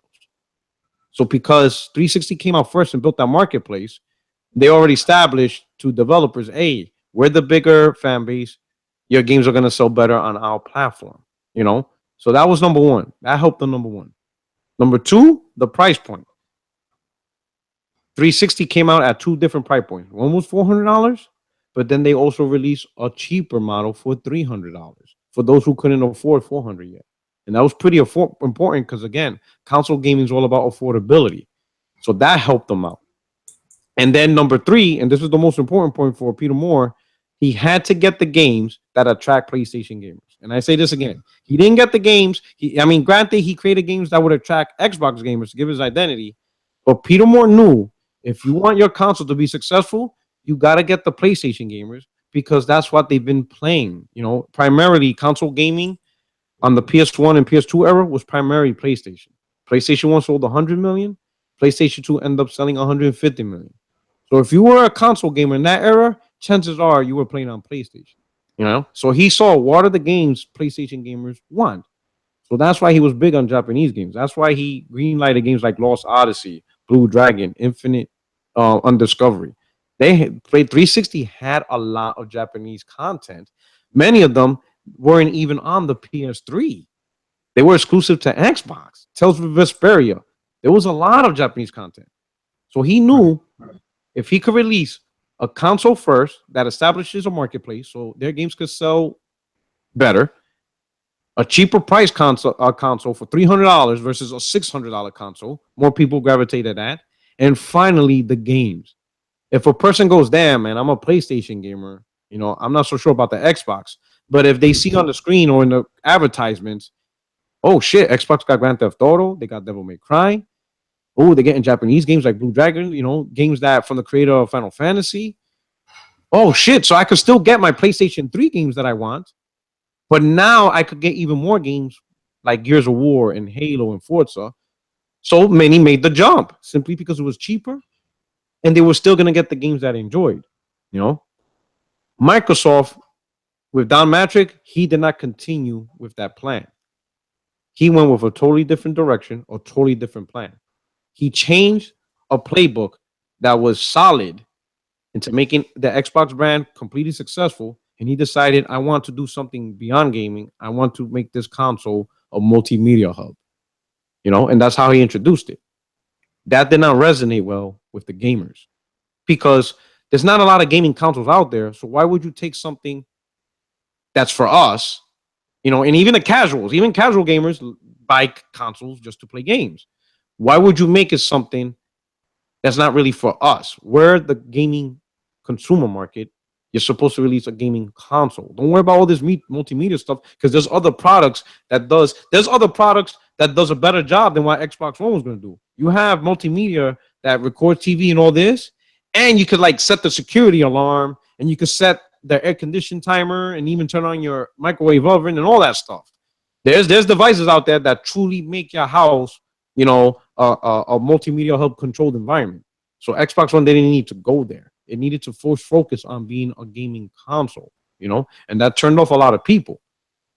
So because 360 came out first and built that marketplace, they already established to developers, hey, we're the bigger fan base. Your games are going to sell better on our platform, So that was number one. That helped them, number one. Number two, the price point. 360 came out at 2 different price points. One was $400, but then they also released a cheaper model for $300 for those who couldn't afford $400 yet. And that was pretty important because, again, console gaming is all about affordability. So that helped them out. And then number three, and this is the most important point for Peter Moore, he had to get the games that attract PlayStation gamers. And I say this again, he didn't get the games. Granted, he created games that would attract Xbox gamers to give his identity. But Peter Moore knew if you want your console to be successful, you got to get the PlayStation gamers because that's what they've been playing. Primarily console gaming on the PS1 and PS2 era was primarily PlayStation. PlayStation 1 sold 100 million. PlayStation 2 ended up selling 150 million. So if you were a console gamer in that era, chances are you were playing on PlayStation. So he saw what are the games PlayStation gamers want. So that's why he was big on Japanese games. That's why he greenlighted games like Lost Odyssey, Blue Dragon, Infinite Undiscovery. Played 360 had a lot of Japanese content. Many of them weren't even on the PS3. They were exclusive to Xbox. Tales of Vesperia. There was a lot of Japanese content. So he knew if he could release a console first that establishes a marketplace so their games could sell better, a cheaper price console for $300 versus a $600 console, more people gravitate to that. And finally, the games. If a person goes, damn, man, I'm a PlayStation gamer, I'm not so sure about the Xbox. But if they see on the screen or in the advertisements, oh shit, Xbox got Grand Theft Auto, they got Devil May Cry. Oh, they're getting Japanese games like Blue Dragon, games that from the creator of Final Fantasy. Oh shit, so I could still get my PlayStation 3 games that I want, but now I could get even more games like Gears of War and Halo and Forza. So many made the jump simply because it was cheaper and they were still going to get the games that they enjoyed. Microsoft, with Don Matrick, he did not continue with that plan. He went with a totally different direction, a totally different plan. He changed a playbook that was solid into making the Xbox brand completely successful. And he decided, I want to do something beyond gaming. I want to make this console a multimedia hub, and that's how he introduced it. That did not resonate well with the gamers because there's not a lot of gaming consoles out there. So why would you take something that's for us, and even casual gamers buy consoles just to play games. Why would you make it something that's not really for us? We're the gaming consumer market. You're supposed to release a gaming console. Don't worry about all this multimedia stuff because there's other products that does a better job than what Xbox One was going to do. You have multimedia that records TV and all this, and you could set the security alarm, and you could set the air condition timer, and even turn on your microwave oven and all that stuff. There's devices out there that truly make your house, a multimedia hub controlled environment. So Xbox One didn't need to go there. It needed to focus on being a gaming console, and that turned off a lot of people.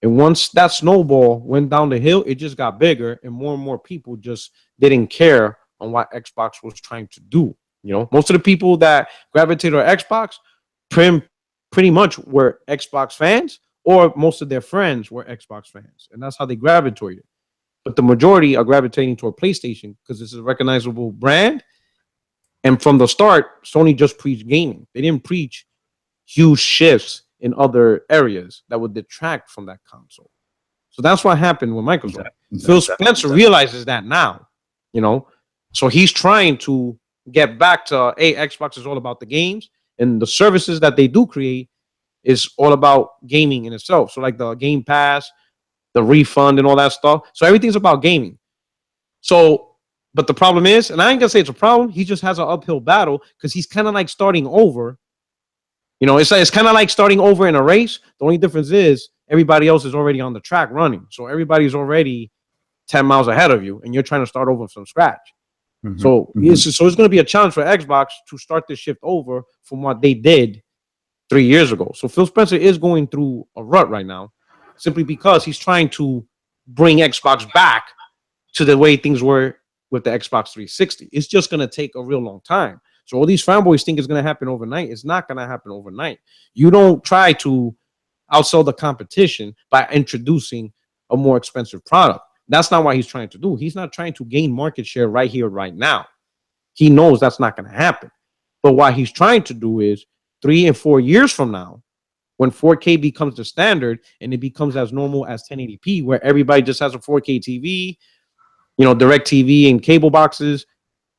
And once that snowball went down the hill, it just got bigger, and more people just didn't care on what Xbox was trying to do. Most of the people that gravitated to Xbox pretty much were Xbox fans, or most of their friends were Xbox fans, and that's how they gravitated. But the majority are gravitating toward PlayStation because it's a recognizable brand. And from the start, Sony just preached gaming. They didn't preach huge shifts in other areas that would detract from that console. So that's what happened with Microsoft. Phil Spencer realizes that now, so he's trying to get back to, hey, Xbox is all about the games, and the services that they do create is all about gaming in itself. So like the Game Pass, the refund and all that stuff. So everything's about gaming. So, but the problem is, and I ain't gonna say it's a problem, he just has an uphill battle because he's kind of like starting over. It's kind of like starting over in a race. The only difference is everybody else is already on the track running. So everybody's already 10 miles ahead of you, and you're trying to start over from scratch. Mm-hmm. So it's going to be a challenge for Xbox to start this shift over from what they did 3 years ago. So Phil Spencer is going through a rut right now, simply because he's trying to bring Xbox back to the way things were with the Xbox 360. It's just going to take a real long time. So all these fanboys think it's going to happen overnight. It's not going to happen overnight. You don't try to outsell the competition by introducing a more expensive product. That's not what he's trying to do. He's not trying to gain market share right here, right now. He knows that's not going to happen. But what he's trying to do is 3 and 4 years from now, when 4K becomes the standard and it becomes as normal as 1080p, where everybody just has a 4K TV, direct TV and cable boxes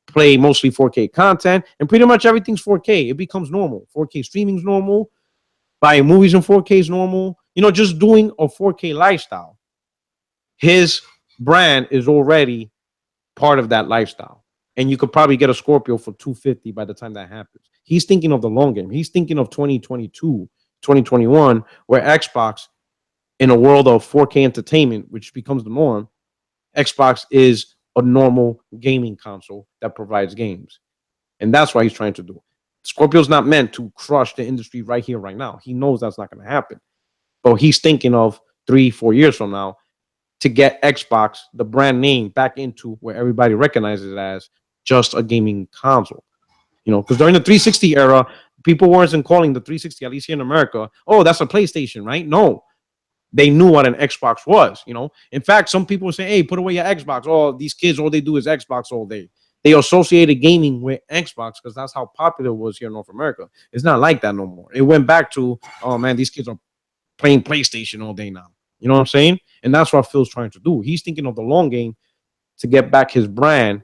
play mostly 4K content, and pretty much everything's 4K. It becomes normal. 4K streaming is normal. Buying movies in 4K is normal. Just doing a 4K lifestyle. His brand is already part of that lifestyle. And you could probably get a Scorpio for $250 by the time that happens. He's thinking of the long game. He's thinking of 2022, 2021, where Xbox, in a world of 4K entertainment, which becomes the norm, Xbox is a normal gaming console that provides games. And that's what he's trying to do. Scorpio's not meant to crush the industry right here, right now. He knows that's not going to happen. But he's thinking of 3-4 years from now to get Xbox, the brand name, back into where everybody recognizes it as just a gaming console. You know, because during the 360 era, people weren't calling the 360, at least here in America, oh, that's a PlayStation, right? No, they knew what an Xbox was. You know, in fact, some people say, hey, put away your Xbox. Oh, these kids, all they do is Xbox all day. They associated gaming with Xbox because that's how popular it was here in North America. It's not like that no more. It went back to, oh man, these kids are playing PlayStation all day now. You know what I'm saying? And that's what Phil's trying to do. He's thinking of the long game to get back his brand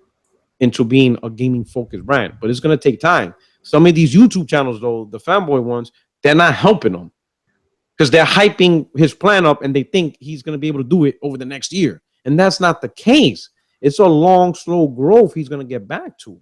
into being a gaming focused brand, but it's going to take time. Some of these YouTube channels, though, the fanboy ones, they're not helping him because they're hyping his plan up and they think he's going to be able to do it over the next year. And that's not the case. It's a long, slow growth he's going to get back to,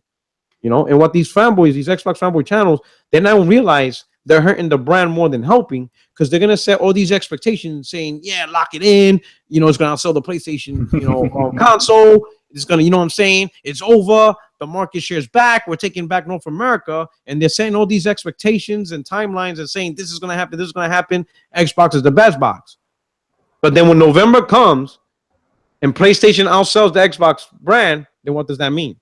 you know. And what these fanboys, these Xbox fanboy channels, they now realize they're hurting the brand more than helping because they're going to set all these expectations saying, yeah, lock it in. You know, it's going to sell the PlayStation, you know, console. It's going to, you know what I'm saying? It's over. The market share's back. We're taking back North America. And they're setting all these expectations and timelines and saying this is going to happen. This is going to happen. Xbox is the best box. But then when November comes and PlayStation outsells the Xbox brand, then what does that mean?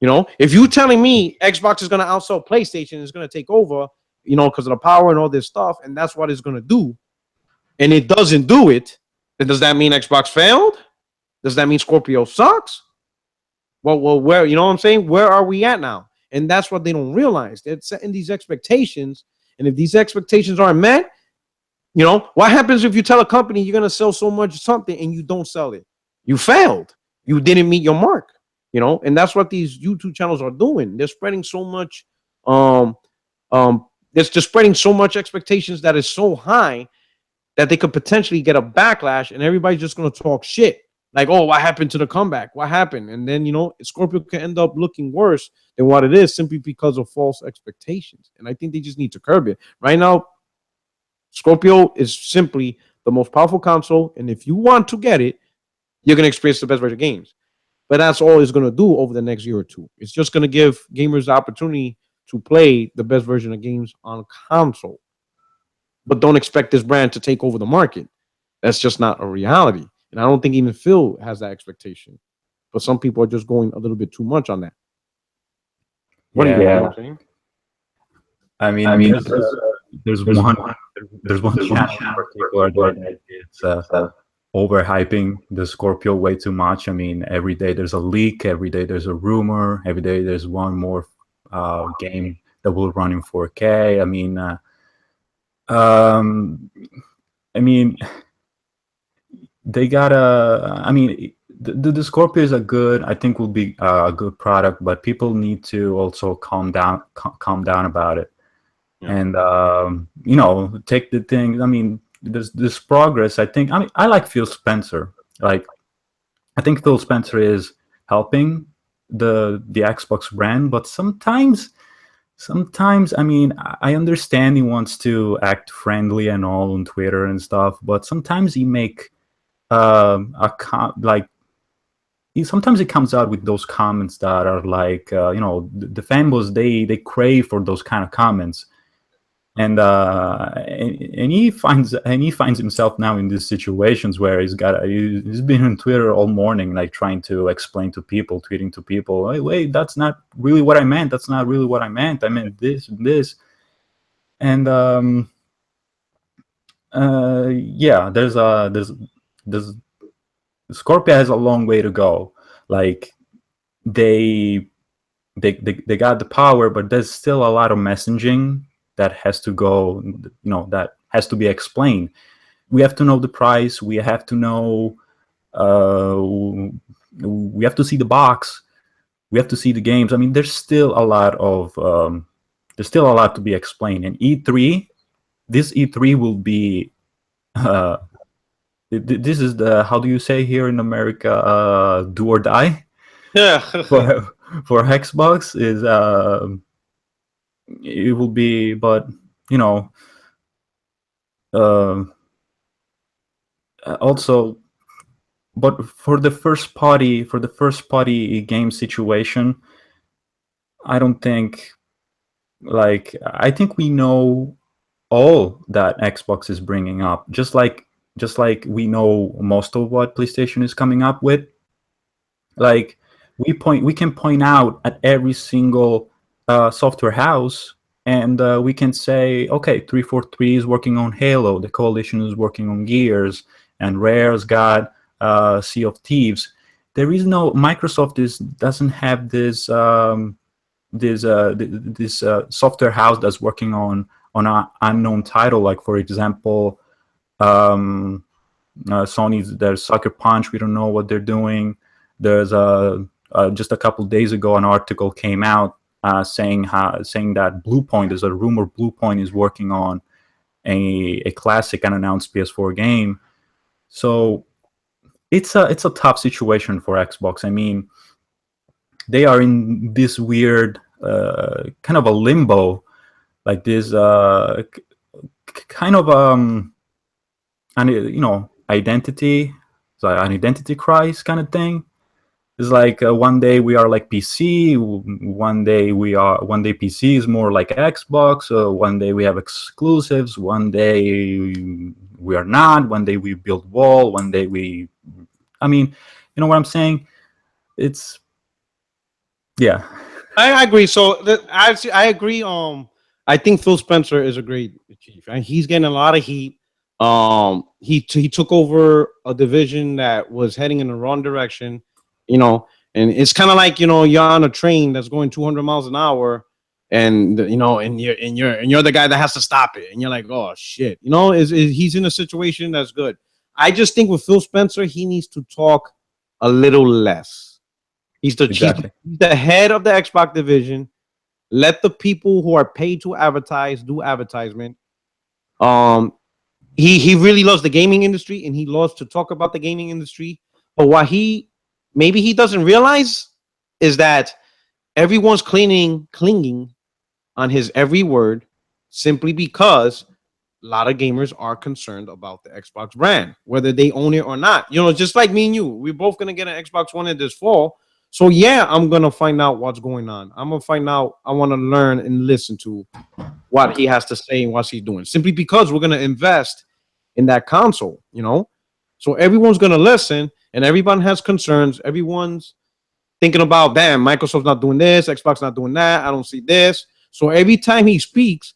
You know, if you're telling me Xbox is going to outsell PlayStation, it's going to take over, you know, because of the power and all this stuff, and that's what it's going to do, and it doesn't do it, then does that mean Xbox failed? Does that mean Scorpio sucks? Well, where, you know what I'm saying? Where are we at now? And that's what they don't realize. They're setting these expectations, and if these expectations aren't met, you know, what happens if you tell a company you're going to sell so much something and you don't sell it? You failed. You didn't meet your mark, you know, and that's what these YouTube channels are doing. They're spreading so much, they're just spreading so much expectations that is so high that they could potentially get a backlash and everybody's just going to talk shit. Like, oh, what happened to the comeback? What happened? And then, you know, Scorpio can end up looking worse than what it is simply because of false expectations. And I think they just need to curb it. Right now, Scorpio is simply the most powerful console. And if you want to get it, you're going to experience the best version of games. But that's all it's going to do over the next year or two. It's just going to give gamers the opportunity to play the best version of games on console. But don't expect this brand to take over the market. That's just not a reality. And I don't think even Phil has that expectation. But some people are just going a little bit too much on that. What do you think? I mean, there's one channel in particular that it's overhyping the Scorpio way too much. I mean, every day there's a leak, every day there's a rumor, every day there's one more game that will run in 4K. I mean, they gotta. I mean, the Scorpio is I think will be a good product, but people need to also calm down about it. Yeah. And you know, take the things. I mean, there's this progress. I think. I mean, I like Phil Spencer. Like, I think Phil Spencer is helping the Xbox brand, but sometimes, I mean, I understand he wants to act friendly and all on Twitter and stuff, but sometimes he make sometimes it comes out with those comments that are like, you know, the fanboys, they crave for those kind of comments. And he finds himself now in these situations where he's been on Twitter all morning, like trying to explain to people, tweeting to people, hey, wait, that's not really what I meant. That's not really what I meant. I meant this and this. And yeah, there's Scorpio has a long way to go. Like they got the power, but there's still a lot of messaging that has to go, you know, that has to be explained. We have to know the price. We have to know, we have to see the box. We have to see the games. I mean, there's still a lot to be explained. And this E3 will be, this is the, how do you say here in America, do or die? Yeah. for Xbox is, it will be, but you know, uh, also, but for the first party game situation, I don't think, like, I think we know all that Xbox is bringing up, just like we know most of what PlayStation is coming up with. Like, we can point out at every single software house, and we can say, okay, 343 is working on Halo, the Coalition is working on Gears, and Rare's got Sea of Thieves. There is no Microsoft doesn't have this software house that's working on an unknown title. Like, for example, Sony's, there's Sucker Punch. We don't know what they're doing. There's just a couple days ago, an article came out saying that Bluepoint, there's a rumor Bluepoint is working on a classic unannounced PS4 game. So it's a tough situation for Xbox. I mean, they are in this weird kind of a limbo, like this kind of identity, so an identity crisis kind of thing. It's like one day we are like PC, one day PC is more like Xbox, one day we have exclusives, one day we are not, one day we build wall, one day I mean, you know what I'm saying? It's, yeah. I agree. So I agree. I think Phil Spencer is a great chief, and he's getting a lot of heat. He took over a division that was heading in the wrong direction, and it's kind of like, you're on a train that's going 200 miles an hour, and and you're the guy that has to stop it, and you're like, oh shit, he's in a situation that's good. I just think with Phil Spencer, he needs to talk a little less. He's the Exactly. he's the head of the Xbox division. Let the people who are paid to advertise do advertisement. He really loves the gaming industry, and he loves to talk about the gaming industry. But what maybe he doesn't realize is that everyone's clinging on his every word, simply because a lot of gamers are concerned about the Xbox brand, whether they own it or not. Just like me and you, we're both gonna get an Xbox One in this fall. So yeah, I'm gonna find out what's going on. I'm gonna find out. I want to learn and listen to what he has to say and what he's doing, simply because we're gonna invest in that console. So everyone's gonna listen, and everyone has concerns. Everyone's thinking about, damn, Microsoft's not doing this, Xbox not doing that. I don't see this. So every time he speaks,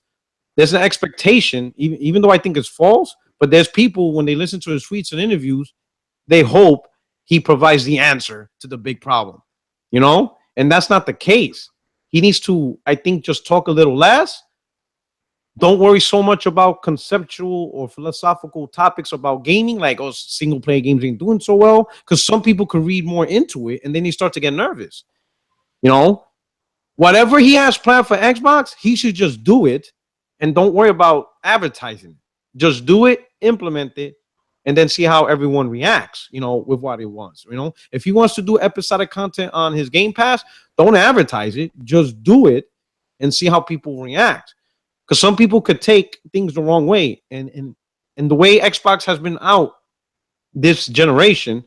there's an expectation, even though I think it's false. But there's people, when they listen to his tweets and interviews, they hope he provides the answer to the big problem. And that's not the case. He needs to, I think, just talk a little less. Don't worry so much about conceptual or philosophical topics about gaming, like, oh, single player games ain't doing so well, because some people could read more into it, and then they start to get nervous. Whatever he has planned for Xbox, he should just do it, and don't worry about advertising. Just do it, implement it, and then see how everyone reacts, with what he wants. If he wants to do episodic content on his Game Pass, don't advertise it. Just do it and see how people react. Because some people could take things the wrong way. And the way Xbox has been out this generation,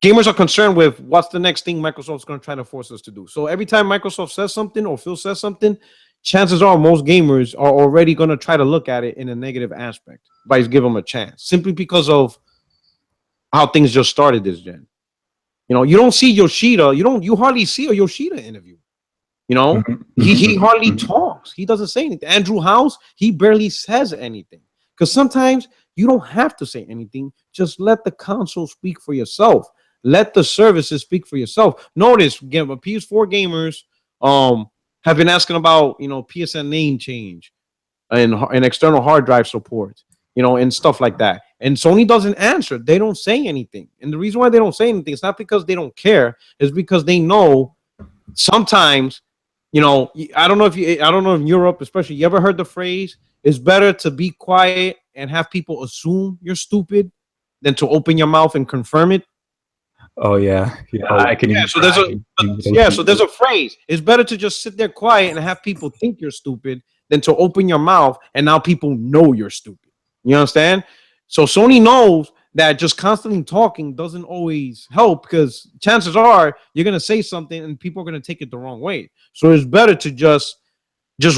gamers are concerned with what's the next thing Microsoft's going to try to force us to do. So every time Microsoft says something or Phil says something, chances are most gamers are already going to try to look at it in a negative aspect. But give them a chance, simply because of how things just started this gen. You don't see Yoshida. You hardly see a Yoshida interview. He hardly talks. He doesn't say anything. Andrew House, he barely says anything. Because sometimes you don't have to say anything. Just let the console speak for yourself. Let the services speak for yourself. Notice, PS4 gamers have been asking about, PSN name change and external hard drive support, and stuff like that. And Sony doesn't answer. They don't say anything. And the reason why they don't say anything is not because they don't care. It's because they know sometimes, I don't know if in Europe, especially, you ever heard the phrase, it's better to be quiet and have people assume you're stupid than to open your mouth and confirm it. Oh yeah, I can. Yeah, so there's a phrase. It's better to just sit there quiet and have people think you're stupid than to open your mouth and now people know you're stupid. You understand? So Sony knows that just constantly talking doesn't always help, because chances are you're going to say something and people are going to take it the wrong way. So it's better to just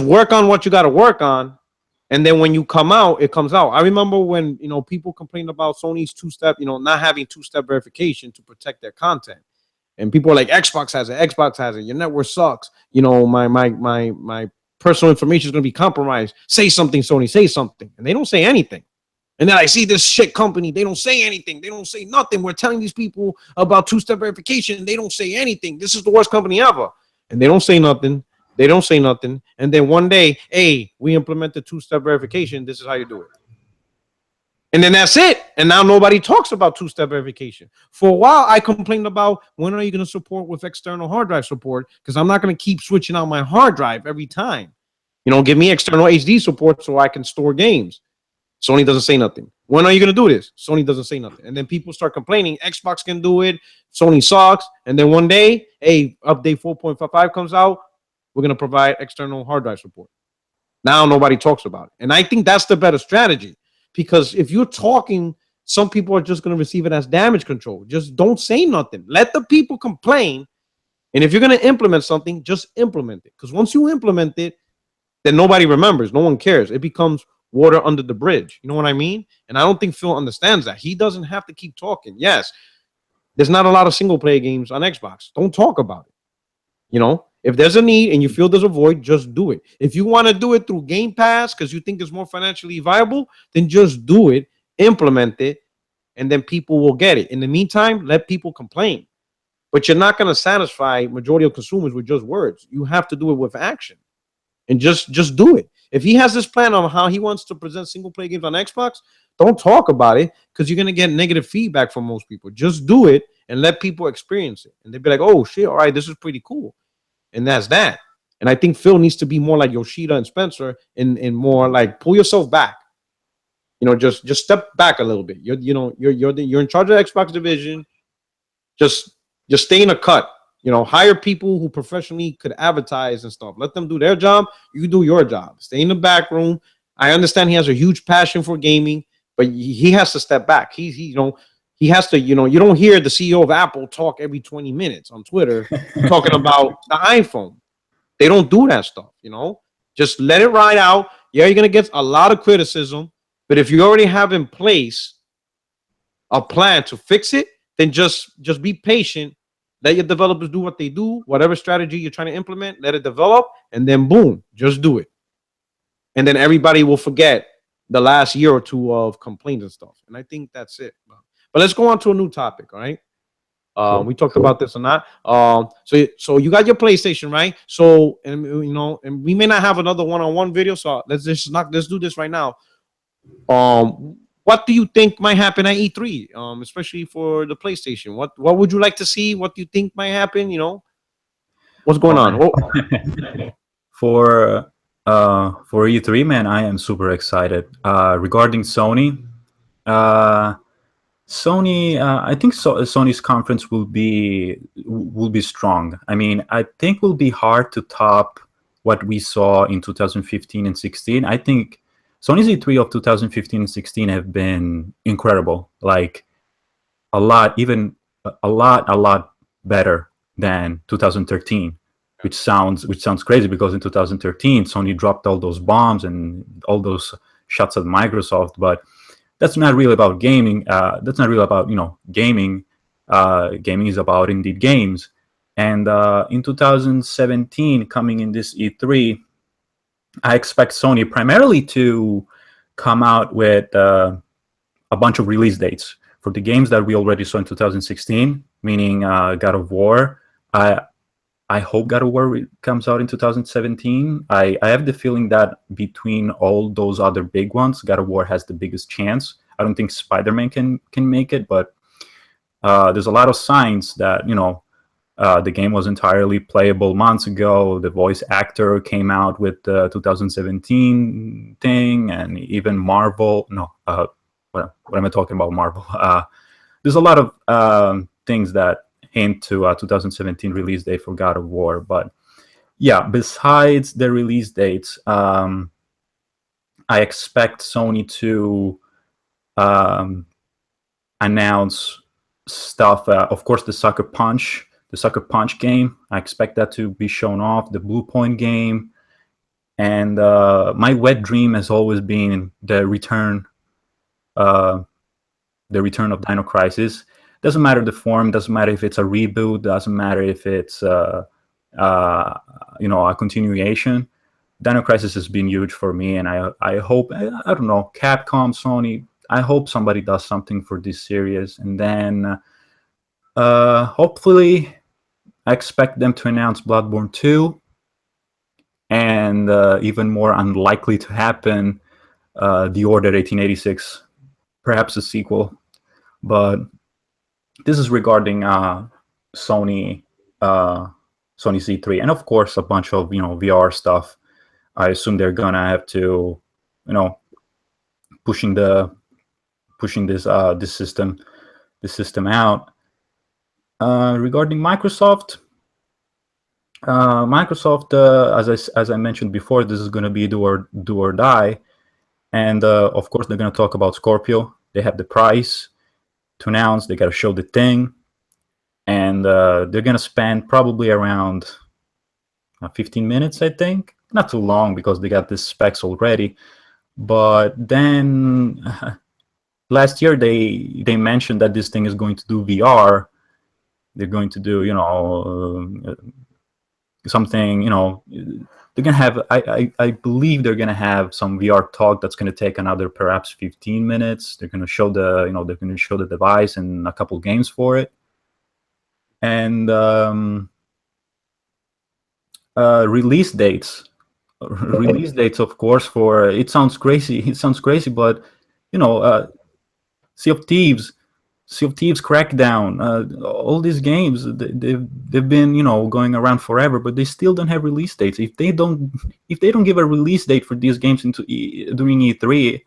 work on what you got to work on. And then when you come out, it comes out. I remember when, people complained about Sony's two-step, not having two-step verification to protect their content. And people are like, Xbox has it. Your network sucks. My personal information is going to be compromised. Say something, Sony, say something. And they don't say anything. And then I see this shit company. They don't say anything. They don't say nothing. We're telling these people about two-step verification, and they don't say anything. This is the worst company ever. And they don't say nothing. They don't say nothing. And then one day, hey, we implemented two-step verification. This is how you do it. And then that's it. And now nobody talks about two-step verification. For a while, I complained about, when are you going to support with external hard drive support? Because I'm not going to keep switching out my hard drive every time. Give me external HD support so I can store games. Sony doesn't say nothing. When are you going to do this? Sony doesn't say nothing. And then people start complaining. Xbox can do it. Sony sucks. And then one day, hey, update 4.55 comes out. We're going to provide external hard drive support. Now nobody talks about it. And I think that's the better strategy, because if you're talking, some people are just going to receive it as damage control. Just don't say nothing. Let the people complain. And if you're going to implement something, just implement it. Because once you implement it, then nobody remembers. No one cares. It becomes water under the bridge. You know what I mean? And I don't think Phil understands that. He doesn't have to keep talking. Yes, there's not a lot of single player games on Xbox. Don't talk about it. If there's a need and you feel there's a void, just do it. If you want to do it through Game Pass because you think it's more financially viable, then just do it, implement it, and then people will get it. In the meantime, let people complain. But you're not going to satisfy majority of consumers with just words. You have to do it with action. And just do it. If he has this plan on how he wants to present single player games on Xbox, don't talk about it, because you're going to get negative feedback from most people. Just do it and let people experience it. And they'll be like, oh, shit, all right, this is pretty cool. And that's that. And I think Phil needs to be more like Yoshida and Spencer and more like pull yourself back. Just step back a little bit. You're in charge of the Xbox division. Just stay in a cut. Hire people who professionally could advertise and stuff. Let them do their job. You do your job. Stay in the back room. I understand he has a huge passion for gaming, but he has to step back. He has to, you don't hear the CEO of Apple talk every 20 minutes on Twitter talking about the iPhone. They don't do that stuff, Just let it ride out. Yeah, you're going to get a lot of criticism, but if you already have in place a plan to fix it, then just be patient. Let your developers do what they do. Whatever strategy you're trying to implement, let it develop, and then boom, just do it. And then everybody will forget the last year or two of complaints and stuff. And I think that's it. But let's go on to a new topic, all right? We talked about this or not. So you got your PlayStation, right? So, and we may not have another one-on-one video, so let's do this right now. What do you think might happen at E3, especially for the PlayStation? What would you like to see? What do you think might happen? What's going on? For E3, man, I am super excited. Regarding Sony, I think Sony's conference will be strong. I mean, I think it will be hard to top what we saw in 2015 and 16. I think Sony's E3 of 2015 and 16 have been incredible, like a lot better than 2013, which sounds crazy, because in 2013 Sony dropped all those bombs and all those shots at Microsoft, but that's not really about gaming. That's not really about gaming. Gaming is about indeed games. And in 2017, coming in this E3, I expect Sony primarily to come out with a bunch of release dates for the games that we already saw in 2016, meaning God of War. I hope God of War comes out in 2017. I have the feeling that between all those other big ones, God of War has the biggest chance. I don't think Spider-Man can make it, but there's a lot of signs that the game was entirely playable months ago. The voice actor came out with the 2017 thing, and even Marvel. What am I talking about? Marvel. There's a lot of things that hint to a 2017 release date for God of War. But yeah, besides the release dates, I expect Sony to announce stuff. Of course, the Sucker Punch game. I expect that to be shown off. The Blue Point game, and my wet dream has always been the return of Dino Crisis. Doesn't matter the form. Doesn't matter if it's a reboot. Doesn't matter if it's a continuation. Dino Crisis has been huge for me, and I hope, I don't know, Capcom, Sony, I hope somebody does something for this series. And then hopefully I expect them to announce Bloodborne 2, and even more unlikely to happen, The Order 1886, perhaps a sequel. But this is regarding Sony C3, and of course a bunch of VR stuff. I assume they're gonna have to, pushing this system out. Regarding Microsoft, as I mentioned before, this is gonna be do or die, and of course they're gonna talk about Scorpio. They have the price to announce. They gotta show the thing, and they're gonna spend probably around 15 minutes, I think. Not too long, because they got the specs already. But then last year they mentioned that this thing is going to do VR. They're going to do something. They're gonna have. I believe they're gonna have some VR talk that's gonna take another perhaps 15 minutes. They're gonna show they're gonna show the device and a couple games for it. And release dates. Of course, for it sounds crazy, but Sea of Thieves, Crackdown, all these games, they've been going around forever, but they still don't have release dates. If they don't give a release date for these games during E3,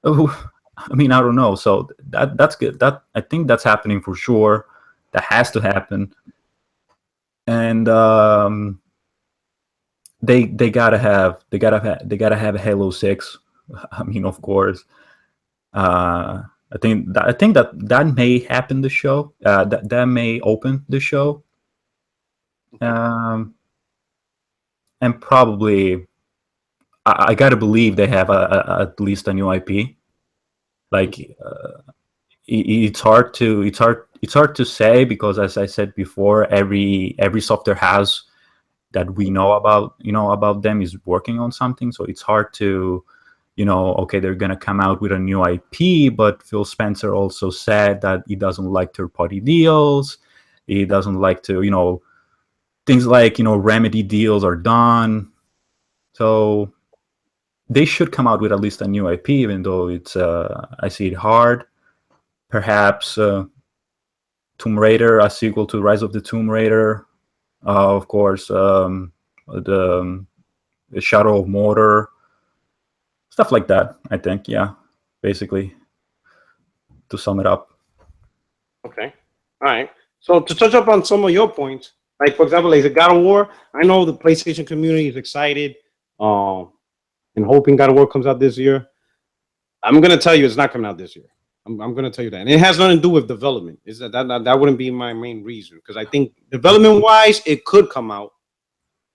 I don't know. So that's good. I think that's happening for sure. That has to happen. And they gotta have Halo 6. Of course. I think that may happen the show. That may open the show. And probably I gotta believe they have at least a new IP. Like it's hard to say, because as I said before, every software house that we know about them is working on something. So it's hard to, okay, they're gonna come out with a new IP, but Phil Spencer also said that he doesn't like third-party deals. He doesn't like to, things like Remedy deals are done. So they should come out with at least a new IP, even though it's I see it hard. Perhaps Tomb Raider, a sequel to Rise of the Tomb Raider. Of course, the Shadow of Mordor, stuff like that. I think, yeah, basically, to sum it up. Okay, all right. So to touch up on some of your points, like for example, like the God of War, I know the PlayStation community is excited, and hoping God of War comes out this year. I'm gonna tell you, it's not coming out this year. I'm going to tell you that. And it has nothing to do with development. Is that wouldn't be my main reason, because I think development wise, it could come out,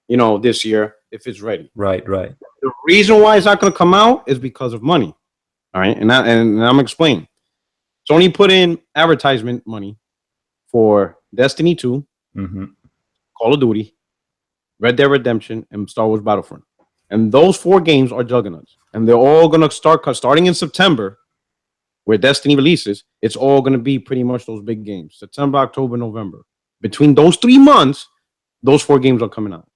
this year if it's ready. Right. The reason why it's not going to come out is because of money. All right. And I'm explaining. Sony put in advertisement money for Destiny 2, Call of Duty, Red Dead Redemption, and Star Wars Battlefront. And those 4 games are juggernauts. And they're all going to starting in September. Where Destiny releases, it's all going to be pretty much those big games. September, October, November. Between those 3 months, those 4 games are coming out.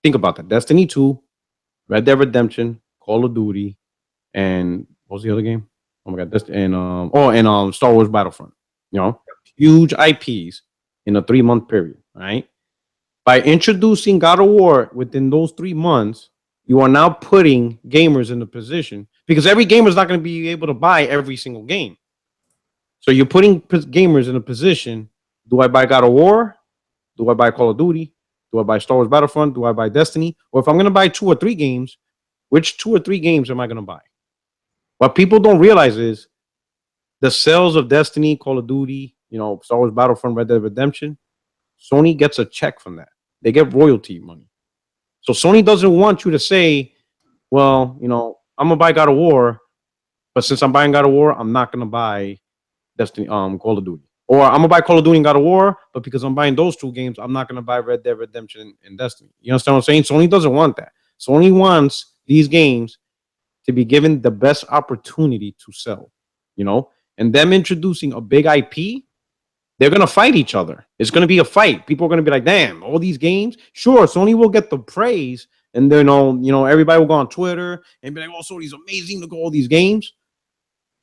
Think about that. Destiny 2, Red Dead Redemption, Call of Duty, and what was the other game? Oh my God. And Star Wars Battlefront. Huge IPs in a 3-month period, right? By introducing God of War within those 3 months, you are now putting gamers in a position, because every gamer is not going to be able to buy every single game. So you're putting gamers in a position: do I buy God of War? Do I buy Call of Duty? Do I buy Star Wars Battlefront? Do I buy Destiny? Or if I'm going to buy 2 or 3 games, which 2 or 3 games am I going to buy? What people don't realize is the sales of Destiny, Call of Duty, Star Wars Battlefront, Red Dead Redemption, Sony gets a check from that. They get royalty money. So Sony doesn't want you to say, well, I'm gonna buy God of War, but since I'm buying God of War, I'm not gonna buy Destiny, Call of Duty. Or I'm gonna buy Call of Duty and God of War, but because I'm buying those 2 games, I'm not gonna buy Red Dead Redemption and Destiny. You understand what I'm saying? Sony doesn't want that. Sony wants these games to be given the best opportunity to sell, and them introducing a big IP, they're going to fight each other. It's going to be a fight. People are going to be like, damn, all these games. Sure, Sony will get the praise. And then, everybody will go on Twitter and be like, oh, Sony's amazing. Look at all these games.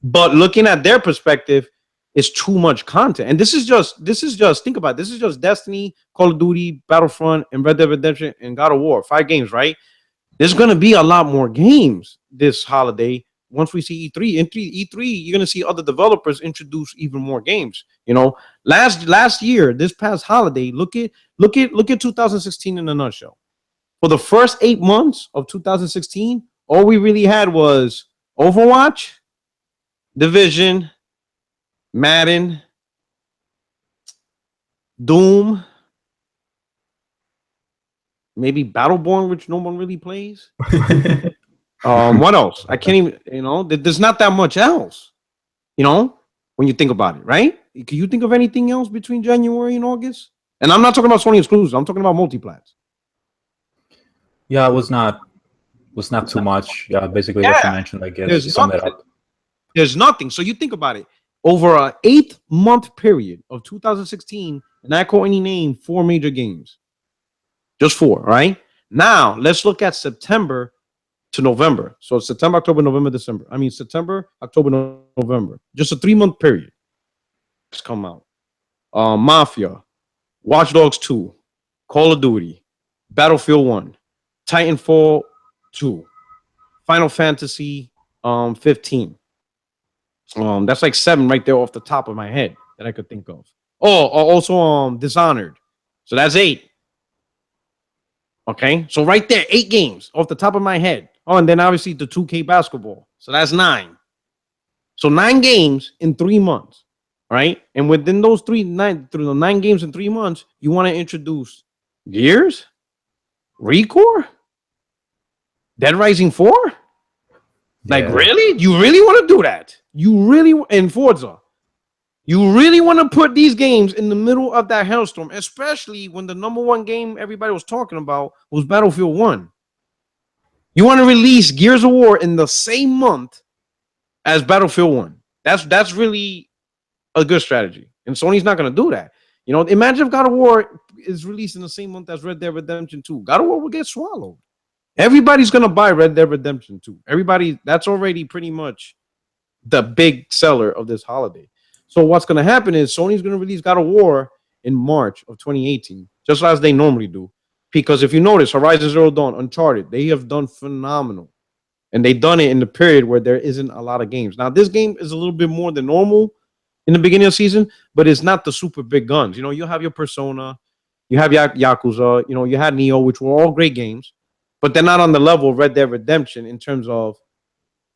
But looking at their perspective, it's too much content. And this is just, think about it. This is just Destiny, Call of Duty, Battlefront, and Red Dead Redemption, and God of War. 5 games, right? There's going to be a lot more games this holiday. Once we see E3, you're going to see other developers introduce even more games. Last year, this past holiday, look at 2016 in a nutshell. For the first 8 months of 2016, all we really had was Overwatch, Division, Madden, Doom, maybe Battleborn, which no one really plays. What else? I can't even, there's not that much else, when you think about it, right? Can you think of anything else between January and August? And I'm not talking about Sony exclusives. I'm talking about multiplats. Yeah, it was not too much. Yeah, basically what you mentioned, I guess, to sum it up. There's nothing. So you think about it. Over an 8-month period of 2016, and I call any name, 4 major games. Just 4, right? Now, let's look at September to November. So September, October, November, December. I mean, September, October, November. Just a 3-month period. Come out. Mafia, Watch Dogs 2, Call of Duty, Battlefield 1, Titanfall 2, Final Fantasy 15. That's like 7 right there off the top of my head that I could think of. Oh, also Dishonored. So that's 8. Okay, so right there, 8 games off the top of my head. Oh, and then obviously the 2K basketball. So that's 9. So 9 games in 3 months, right? And within those 9 games in 3 months, you want to introduce Gears, Recore, Dead Rising 4? Like, really? You really want to do that? And Forza. You really want to put these games in the middle of that hellstorm, especially when the number 1 game everybody was talking about was Battlefield 1. You want to release Gears of War in the same month as Battlefield 1. That's really a good strategy. And Sony's not going to do that. Imagine if God of War is released in the same month as Red Dead Redemption 2. God of War will get swallowed. Everybody's going to buy Red Dead Redemption 2. Everybody, that's already pretty much the big seller of this holiday. So what's going to happen is Sony's going to release God of War in March of 2018, just as they normally do. Because if you notice, Horizon Zero Dawn, Uncharted, they have done phenomenal. And they've done it in the period where there isn't a lot of games. Now, this game is a little bit more than normal in the beginning of the season, but it's not the super big guns. You have your Persona, you have Yakuza, you had Neo, which were all great games, but they're not on the level of Red Dead Redemption in terms of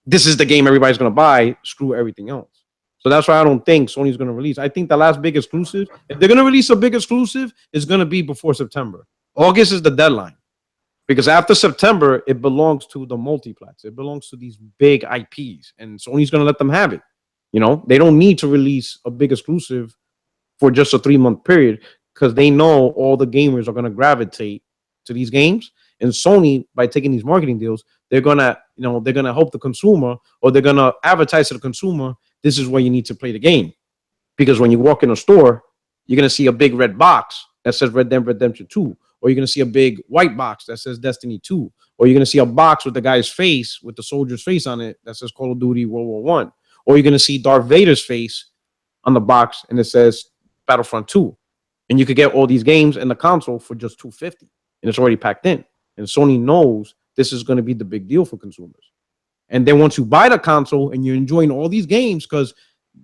this is the game everybody's going to buy, screw everything else. So that's why I don't think Sony's going to release. I think the last big exclusive, if they're going to release a big exclusive, it's going to be before September. August is the deadline. Because after September, it belongs to the multiplats. It belongs to these big IPs. And Sony's going to let them have it. They don't need to release a big exclusive for just a 3-month period because they know all the gamers are going to gravitate to these games. And Sony, by taking these marketing deals, they're going to help the consumer, or they're going to advertise to the consumer, this is where you need to play the game. Because when you walk in a store, you're going to see a big red box that says Red Dead Redemption 2. Or you're going to see a big white box that says Destiny 2. Or you're going to see a box with the guy's face, with the soldier's face on it, that says Call of Duty World War 1. Or you're going to see Darth Vader's face on the box, and it says Battlefront 2. And you could get all these games and the console for just $250. And it's already packed in. And Sony knows this is going to be the big deal for consumers. And then once you buy the console and you're enjoying all these games, because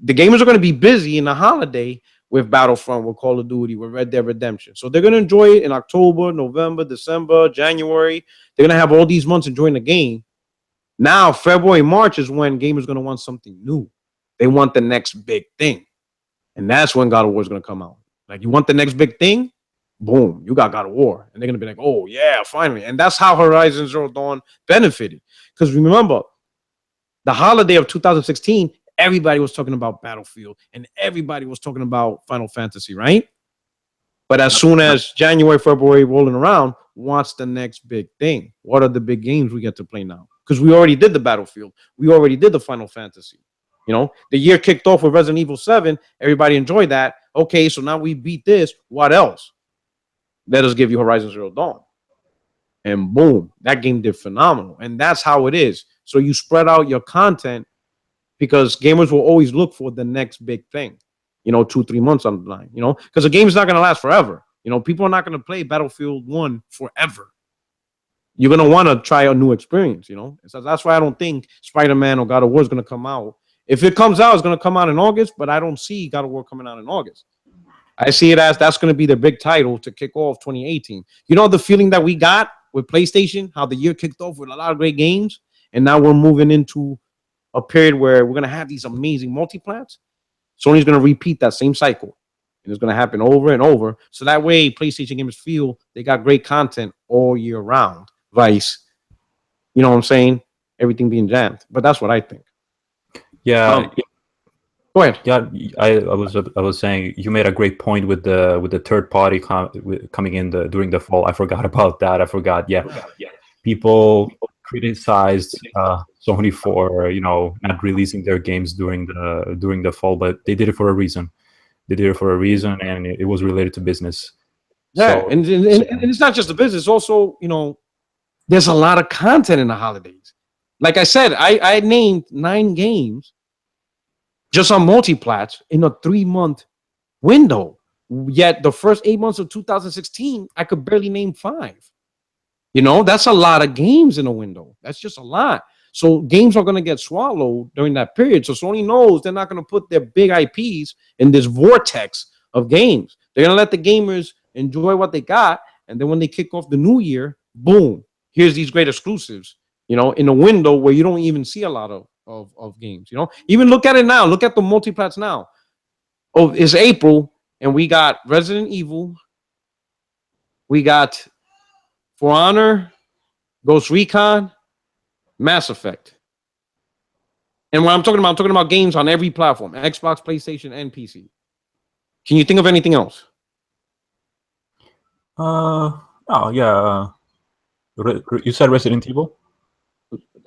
the gamers are going to be busy in the holiday with Battlefront, with Call of Duty, with Red Dead Redemption. So they're gonna enjoy it in October, November, December, January. They're gonna have all these months enjoying the game. Now, February, March is when gamers gonna want something new. They want the next big thing, and that's when God of War is gonna come out. Like, you want the next big thing? Boom, you got God of War, and they're gonna be like, "Oh yeah, finally!" And that's how Horizon Zero Dawn benefited. Because remember, the holiday of 2016, everybody was talking about Battlefield, and everybody was talking about Final Fantasy, right? But as soon as January, February rolling around, what's the next big thing? What are the big games we get to play now? Because we already did the Battlefield, we already did the Final Fantasy. You know, the year kicked off with Resident Evil 7. Everybody enjoyed that. Okay, so now we beat this. What else? Let us give you Horizon Zero Dawn. And boom, that game did phenomenal. And that's how it is. So you spread out your content because gamers will always look for the next big thing, 2-3 months on the line, because the game is not going to last forever. People are not going to play Battlefield 1 forever. You're going to want to try a new experience, So that's why I don't think Spider-Man or God of War is going to come out. If it comes out, it's going to come out in August, but I don't see God of War coming out in August. I see it as that's going to be the big title to kick off 2018. The feeling that we got with PlayStation, how the year kicked off with a lot of great games, and now we're moving into a period where we're going to have these amazing multiplats. Sony's going to repeat that same cycle, and it's going to happen over and over. So that way, PlayStation gamers feel they got great content all year round. Vice, you know what I'm saying? Everything being jammed. But that's what I think. Yeah. Go ahead. Yeah, I was saying you made a great point with the third party coming in during the fall. I forgot about that. Yeah. People criticized Sony for not releasing their games during the fall, but they did it for a reason. And it was related to business. Yeah, so, and it's not just the business. Also, there's a lot of content in the holidays. Like I said, I named 9 games just on multiplats in a 3-month window. Yet the first 8 months of 2016, I could barely name 5. That's a lot of games in a window. That's just a lot. So games are going to get swallowed during that period. So Sony knows they're not going to put their big IPs in this vortex of games. They're going to let the gamers enjoy what they got. And then when they kick off the new year, boom, here's these great exclusives, in a window where you don't even see a lot of games. Even look at it now. Look at the multiplats now. Oh, it's April, and we got Resident Evil. We got For Honor, Ghost Recon, Mass Effect. And what I'm talking about games on every platform: Xbox, PlayStation, and PC. Can you think of anything else? Oh yeah. You said Resident Evil?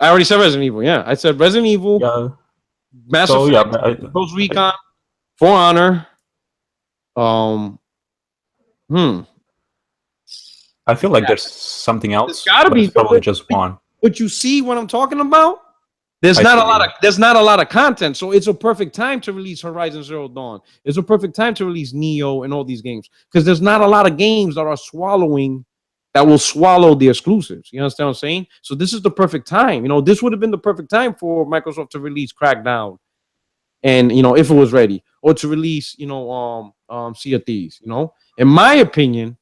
I already said Resident Evil. Yeah, I said Resident Evil. Yeah. Mass Effect, Ghost Recon, For Honor. I feel like there's something else. There's gotta be probably just one. But you see what I'm talking about? There's not a lot of content, so it's a perfect time to release Horizon Zero Dawn. It's a perfect time to release Neo and all these games because there's not a lot of games that will swallow the exclusives. You understand what I'm saying? So this is the perfect time. This would have been the perfect time for Microsoft to release Crackdown, and if it was ready, or to release Sea of Thieves. In my opinion,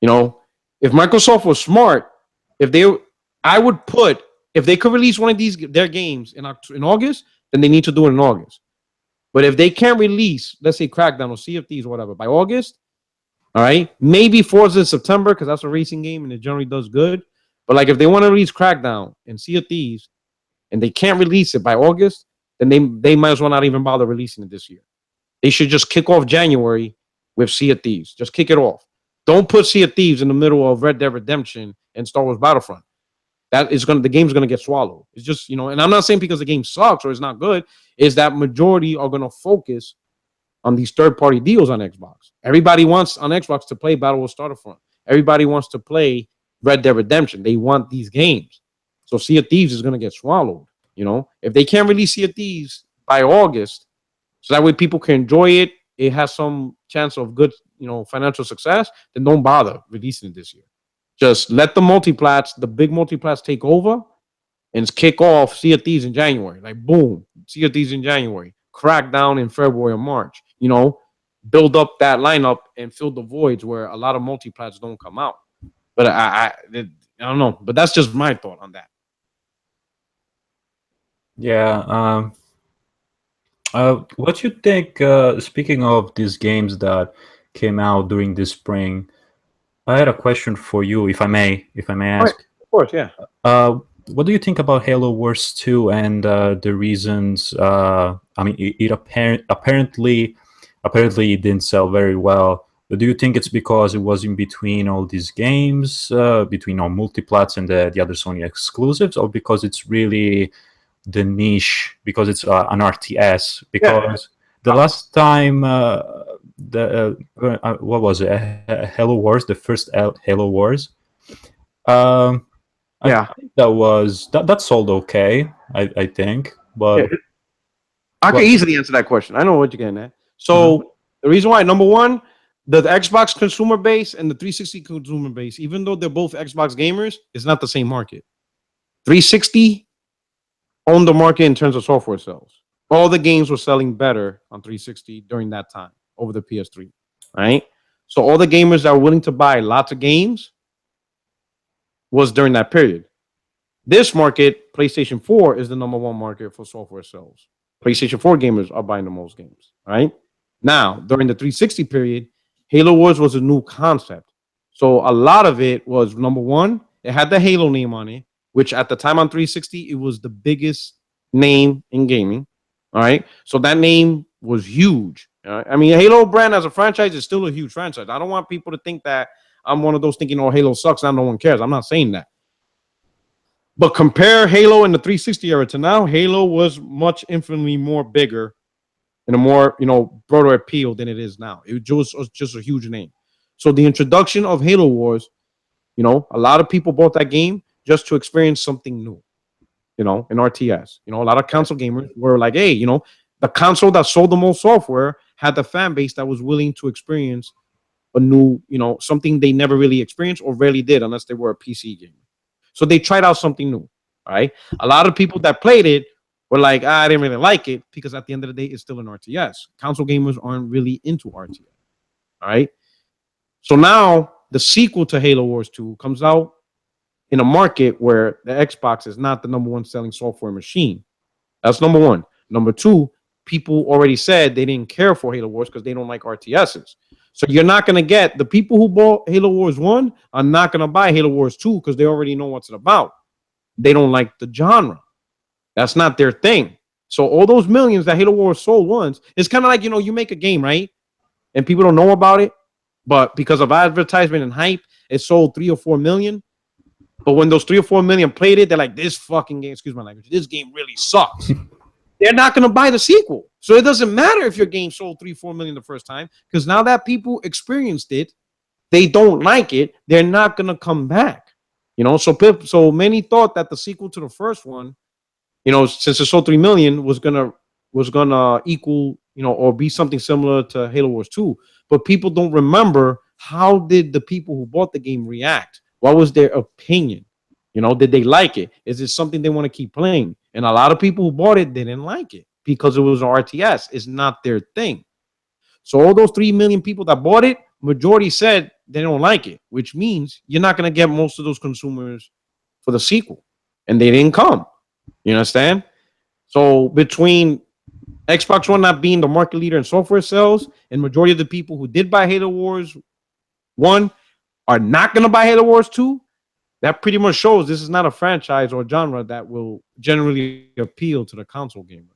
if Microsoft was smart, if they could release one of their games in August, then they need to do it in August. But if they can't release, let's say Crackdown or Sea of Thieves or whatever by August, all right, maybe Forza in September because that's a racing game and it generally does good. But like if they want to release Crackdown and Sea of Thieves and they can't release it by August, then they might as well not even bother releasing it this year. They should just kick off January with Sea of Thieves. Just kick it off. Don't put Sea of Thieves in the middle of Red Dead Redemption and Star Wars Battlefront. The game's gonna get swallowed. It's just, and I'm not saying because the game sucks or it's not good, is that majority are gonna focus on these third-party deals on Xbox. Everybody wants on Xbox to play Battle of Starterfront. Everybody wants to play Red Dead Redemption. They want these games. So Sea of Thieves is gonna get swallowed. If they can't release Sea of Thieves by August, so that way people can enjoy it, it has some chance of good, financial success, then don't bother releasing it this year. Just let the big multiplats take over and kick off Sea of Thieves in January. Like, boom, Sea of Thieves in January. Crackdown in February or March. build up that lineup and fill the voids where a lot of multiplats don't come out. But I don't know. But that's just my thought on that. Yeah. What you think? Speaking of these games that came out during this spring, I had a question for you, if I may Right. ask. Of course, yeah. What do you think about Halo Wars 2 and the reasons? I mean, it apparently it didn't sell very well. But do you think it's because it was in between all these games, between all multiplats and the other Sony exclusives, or because it's really the niche, because it's an RTS? Because the last time what was it? Halo Wars, the first Halo Wars. I think that sold okay. I think, but I can easily answer that question. I know what you're getting at. So the reason why, number one, the Xbox consumer base and the 360 consumer base, even though they're both Xbox gamers, is not the same market. 360 owned the market in terms of software sales. All the games were selling better on 360 during that time over the PS3, right? So all the gamers that were willing to buy lots of games was during that period. This market, PlayStation 4, is the number one market for software sales. PlayStation 4 gamers are buying the most games, right? Now, during the 360 period, Halo Wars was a new concept. So a lot of it was, number one, it had the Halo name on it, which at the time on 360, it was the biggest name in gaming. All right. So that name was huge. I mean, Halo brand as a franchise is still a huge franchise. I don't want people to think that I'm one of those thinking, oh, Halo sucks, now no one cares. I'm not saying that. But compare Halo in the 360 era to now, Halo was much infinitely more bigger and a more, broader appeal than it is now. It was just a huge name. So the introduction of Halo Wars, a lot of people bought that game just to experience something new, in RTS. A lot of console gamers were like, hey, the console that sold the most software had the fan base that was willing to experience a new, something they never really experienced or rarely did unless they were a PC gamer. So they tried out something new, right? A lot of people that played it were like, I didn't really like it because at the end of the day, it's still an RTS. Console gamers aren't really into RTS, all right? So now the sequel to Halo Wars 2 comes out in a market where the Xbox is not the number one selling software machine. That's number one. Number two, people already said they didn't care for Halo Wars because they don't like RTSs. So you're not going to get the people who bought Halo Wars 1 are not going to buy Halo Wars 2 because they already know what's it about. They don't like the genre. That's not their thing. So all those millions that Halo Wars sold once, it's kind of like, you make a game, right? And people don't know about it. But because of advertisement and hype, it sold 3 or 4 million. But when those 3 or 4 million played it, they're like, this fucking game, excuse my language, this game really sucks. They're not going to buy the sequel. So it doesn't matter if your game sold 3-4 million the first time, because now that people experienced it, they don't like it, they're not going to come back. So many thought that the sequel to the first one, since it sold 3 million, was gonna equal, or be something similar to Halo Wars 2. But people don't remember, how did the people who bought the game react? What was their opinion? Did they like it? Is it something they want to keep playing? And a lot of people who bought it didn't like it because it was an RTS. It's not their thing. So all those 3 million people that bought it, majority said they don't like it, which means you're not going to get most of those consumers for the sequel. And they didn't come. You understand? So between Xbox One not being the market leader in software sales and majority of the people who did buy Halo Wars 1 are not going to buy Halo Wars 2, that pretty much shows this is not a franchise or genre that will generally appeal to the console gamer.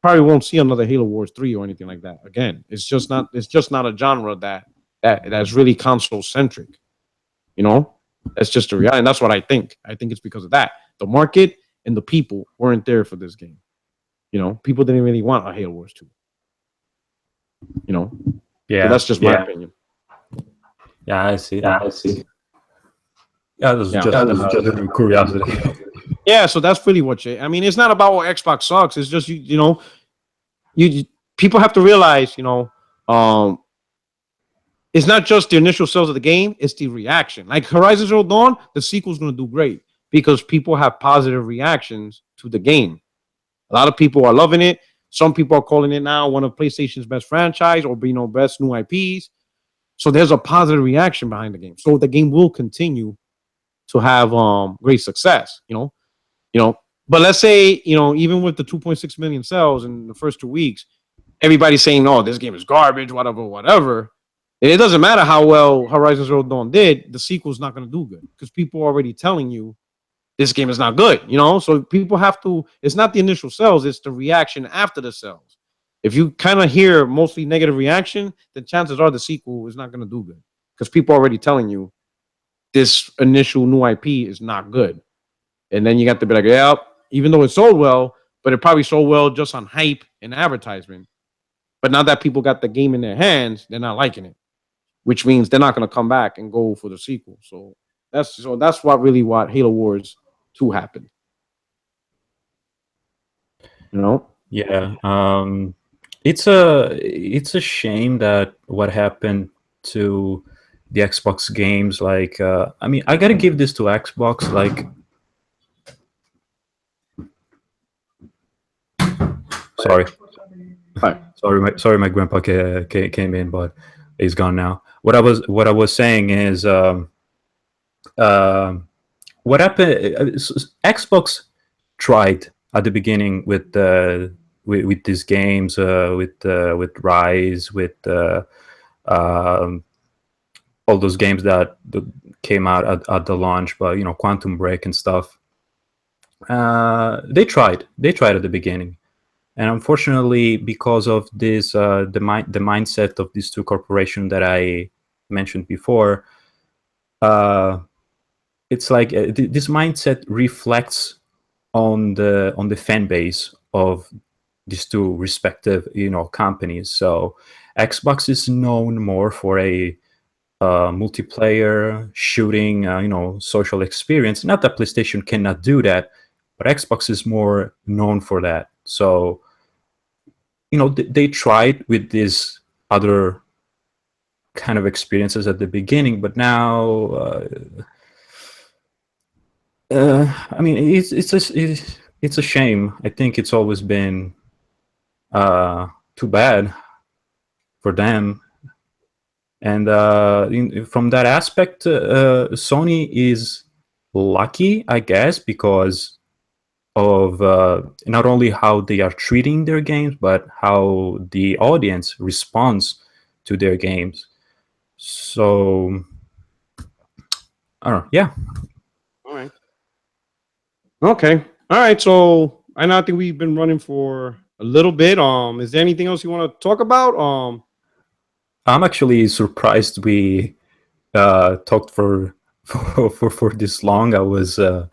Probably won't see another Halo Wars 3 or anything like that. Again, it's just not a genre that's really console centric. That's just the reality. And that's what I think. I think it's because of that. The market and the people weren't there for this game. People didn't really want a Halo Wars 2. Yeah. So that's just my opinion. Yeah, I see. Yeah, this is just curiosity. Yeah, so that's really what I mean, it's not about what Xbox sucks. It's just you people have to realize, it's not just the initial sales of the game, it's the reaction. Like Horizon Zero Dawn, the sequel's gonna do great because people have positive reactions to the game. A lot of people are loving it. Some people are calling it now one of PlayStation's best franchise or best new IPs. So there's a positive reaction behind the game. So the game will continue to have great success. But let's say even with the 2.6 million sales in the first 2 weeks, everybody's saying, "Oh, this game is garbage," whatever. It doesn't matter how well Horizon Zero Dawn did. The sequel's not going to do good because people are already telling you this game is not good. So people have to. It's not the initial sales; it's the reaction after the sales. If you kind of hear mostly negative reaction, then chances are the sequel is not going to do good because people are already telling you this initial new IP is not good. And then you got to be like, yeah, even though it sold well, but it probably sold well just on hype and advertisement. But now that people got the game in their hands, they're not liking it, which means they're not going to come back and go for the sequel. So that's what Halo Wars 2 happened. Yeah. It's a shame that what happened to the Xbox games. Like, I mean, I gotta give this to Xbox. Like, sorry, my grandpa came in, but he's gone now. What I was saying is, what happened? Xbox tried at the beginning with these games, with Rise, with all those games that came out at the launch, but Quantum Break and stuff. They tried at the beginning, and unfortunately, because of this, the mindset of these two corporations that I mentioned before, it's like this mindset reflects on the fan base of these two respective companies. So Xbox is known more for a multiplayer shooting social experience. Not that PlayStation cannot do that, but Xbox is more known for that. So they tried with these other kind of experiences at the beginning, but now I mean, it's a shame. I think it's always been too bad for them. And from that aspect, Sony is lucky, I guess, because of not only how they are treating their games, but how the audience responds to their games. So, I don't know. Yeah. All right. Okay. All right. So I now think we've been running for a little bit. Is there anything else you want to talk about? I'm actually surprised we talked for this long. I was I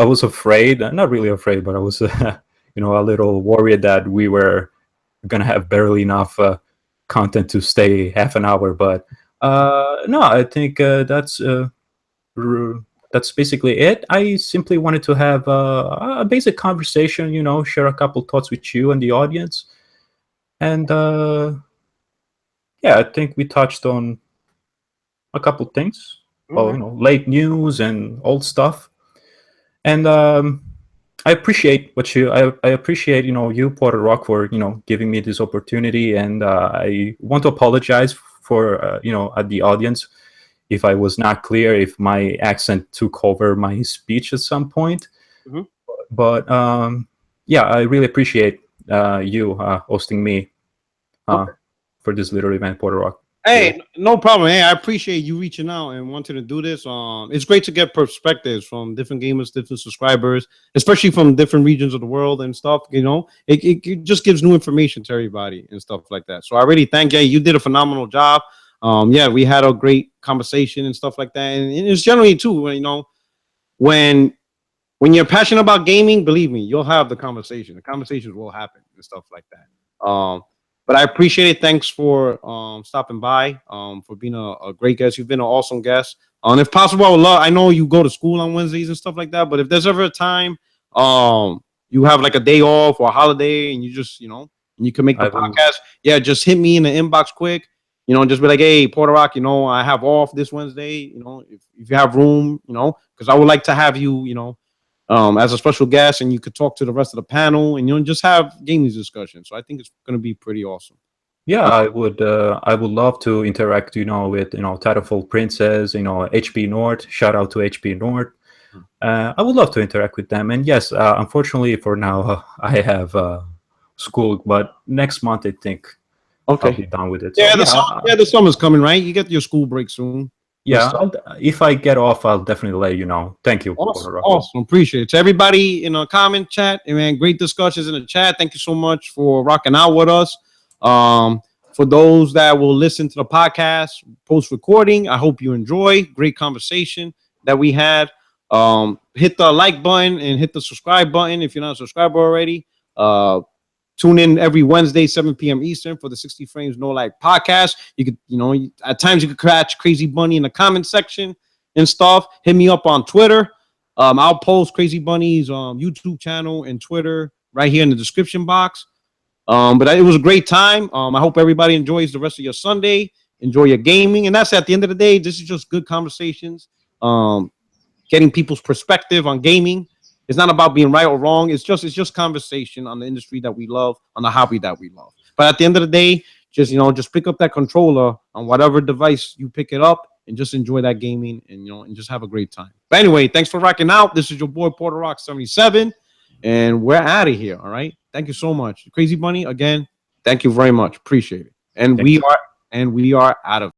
was afraid, not really afraid, but I was a little worried that we were gonna have barely enough content to stay half an hour. But no, I think that's basically it. I simply wanted to have a basic conversation, share a couple thoughts with you and the audience, and yeah, I think we touched on a couple things. Late news and old stuff. And I appreciate I appreciate you, Porter Rock, for giving me this opportunity, and I want to apologize for at the audience if I was not clear, if my accent took over my speech at some point. Mm-hmm. But yeah, I really appreciate you hosting me for this little event, Porter Rock. Hey, no problem. Hey, I appreciate you reaching out and wanting to do this. It's great to get perspectives from different gamers, different subscribers, especially from different regions of the world and stuff. It just gives new information to everybody and stuff like that. So I really thank you. You did a phenomenal job. Yeah, we had a great conversation and stuff like that. And it's generally too, when you're passionate about gaming, believe me, you'll have the conversation. The conversations will happen and stuff like that. But I appreciate it. Thanks for stopping by, for being a great guest. You've been an awesome guest. And if possible, I know you go to school on Wednesdays and stuff like that, but if there's ever a time you have like a day off or a holiday and you just, you can make the podcast, yeah, just hit me in the inbox quick. Just be like, hey, Porter Rock, I have off this Wednesday, if you have room, because I would like to have you, as a special guest, and you could talk to the rest of the panel, and just have gaming discussion. So I think it's going to be pretty awesome. Yeah, I would love to interact, with Titanfall Princess, HP North. Shout out to HP North. I would love to interact with them. And yes, unfortunately for now, I have school, but next month I think I'll be done with it. So, the summer's coming, right? You get your school break soon. Yeah, if I get off, I'll definitely let you know. Thank you. Awesome. Appreciate it. To everybody in the comment chat, man, great discussions in the chat. Thank you so much for rocking out with us. For those that will listen to the podcast post-recording, I hope you enjoy. Great conversation that we had. Hit the like button and hit the subscribe button if you're not a subscriber already. Tune in every Wednesday, 7 p.m. Eastern for the 60 Frames No Lag podcast. You could, at times you could catch Crazy Bunny in the comment section and stuff. Hit me up on Twitter. I'll post Crazy Bunny's YouTube channel and Twitter right here in the description box. But it was a great time. I hope everybody enjoys the rest of your Sunday. Enjoy your gaming. And that's at the end of the day, this is just good conversations. Getting people's perspective on gaming. It's not about being right or wrong. It's just conversation on the industry that we love, on the hobby that we love. But at the end of the day, just pick up that controller on whatever device you pick it up and just enjoy that gaming and just have a great time. But anyway, thanks for rocking out. This is your boy Porter Rock 77, and we're out of here. All right. Thank you so much. Crazy Bunny, again, thank you very much. Appreciate it. And we are out of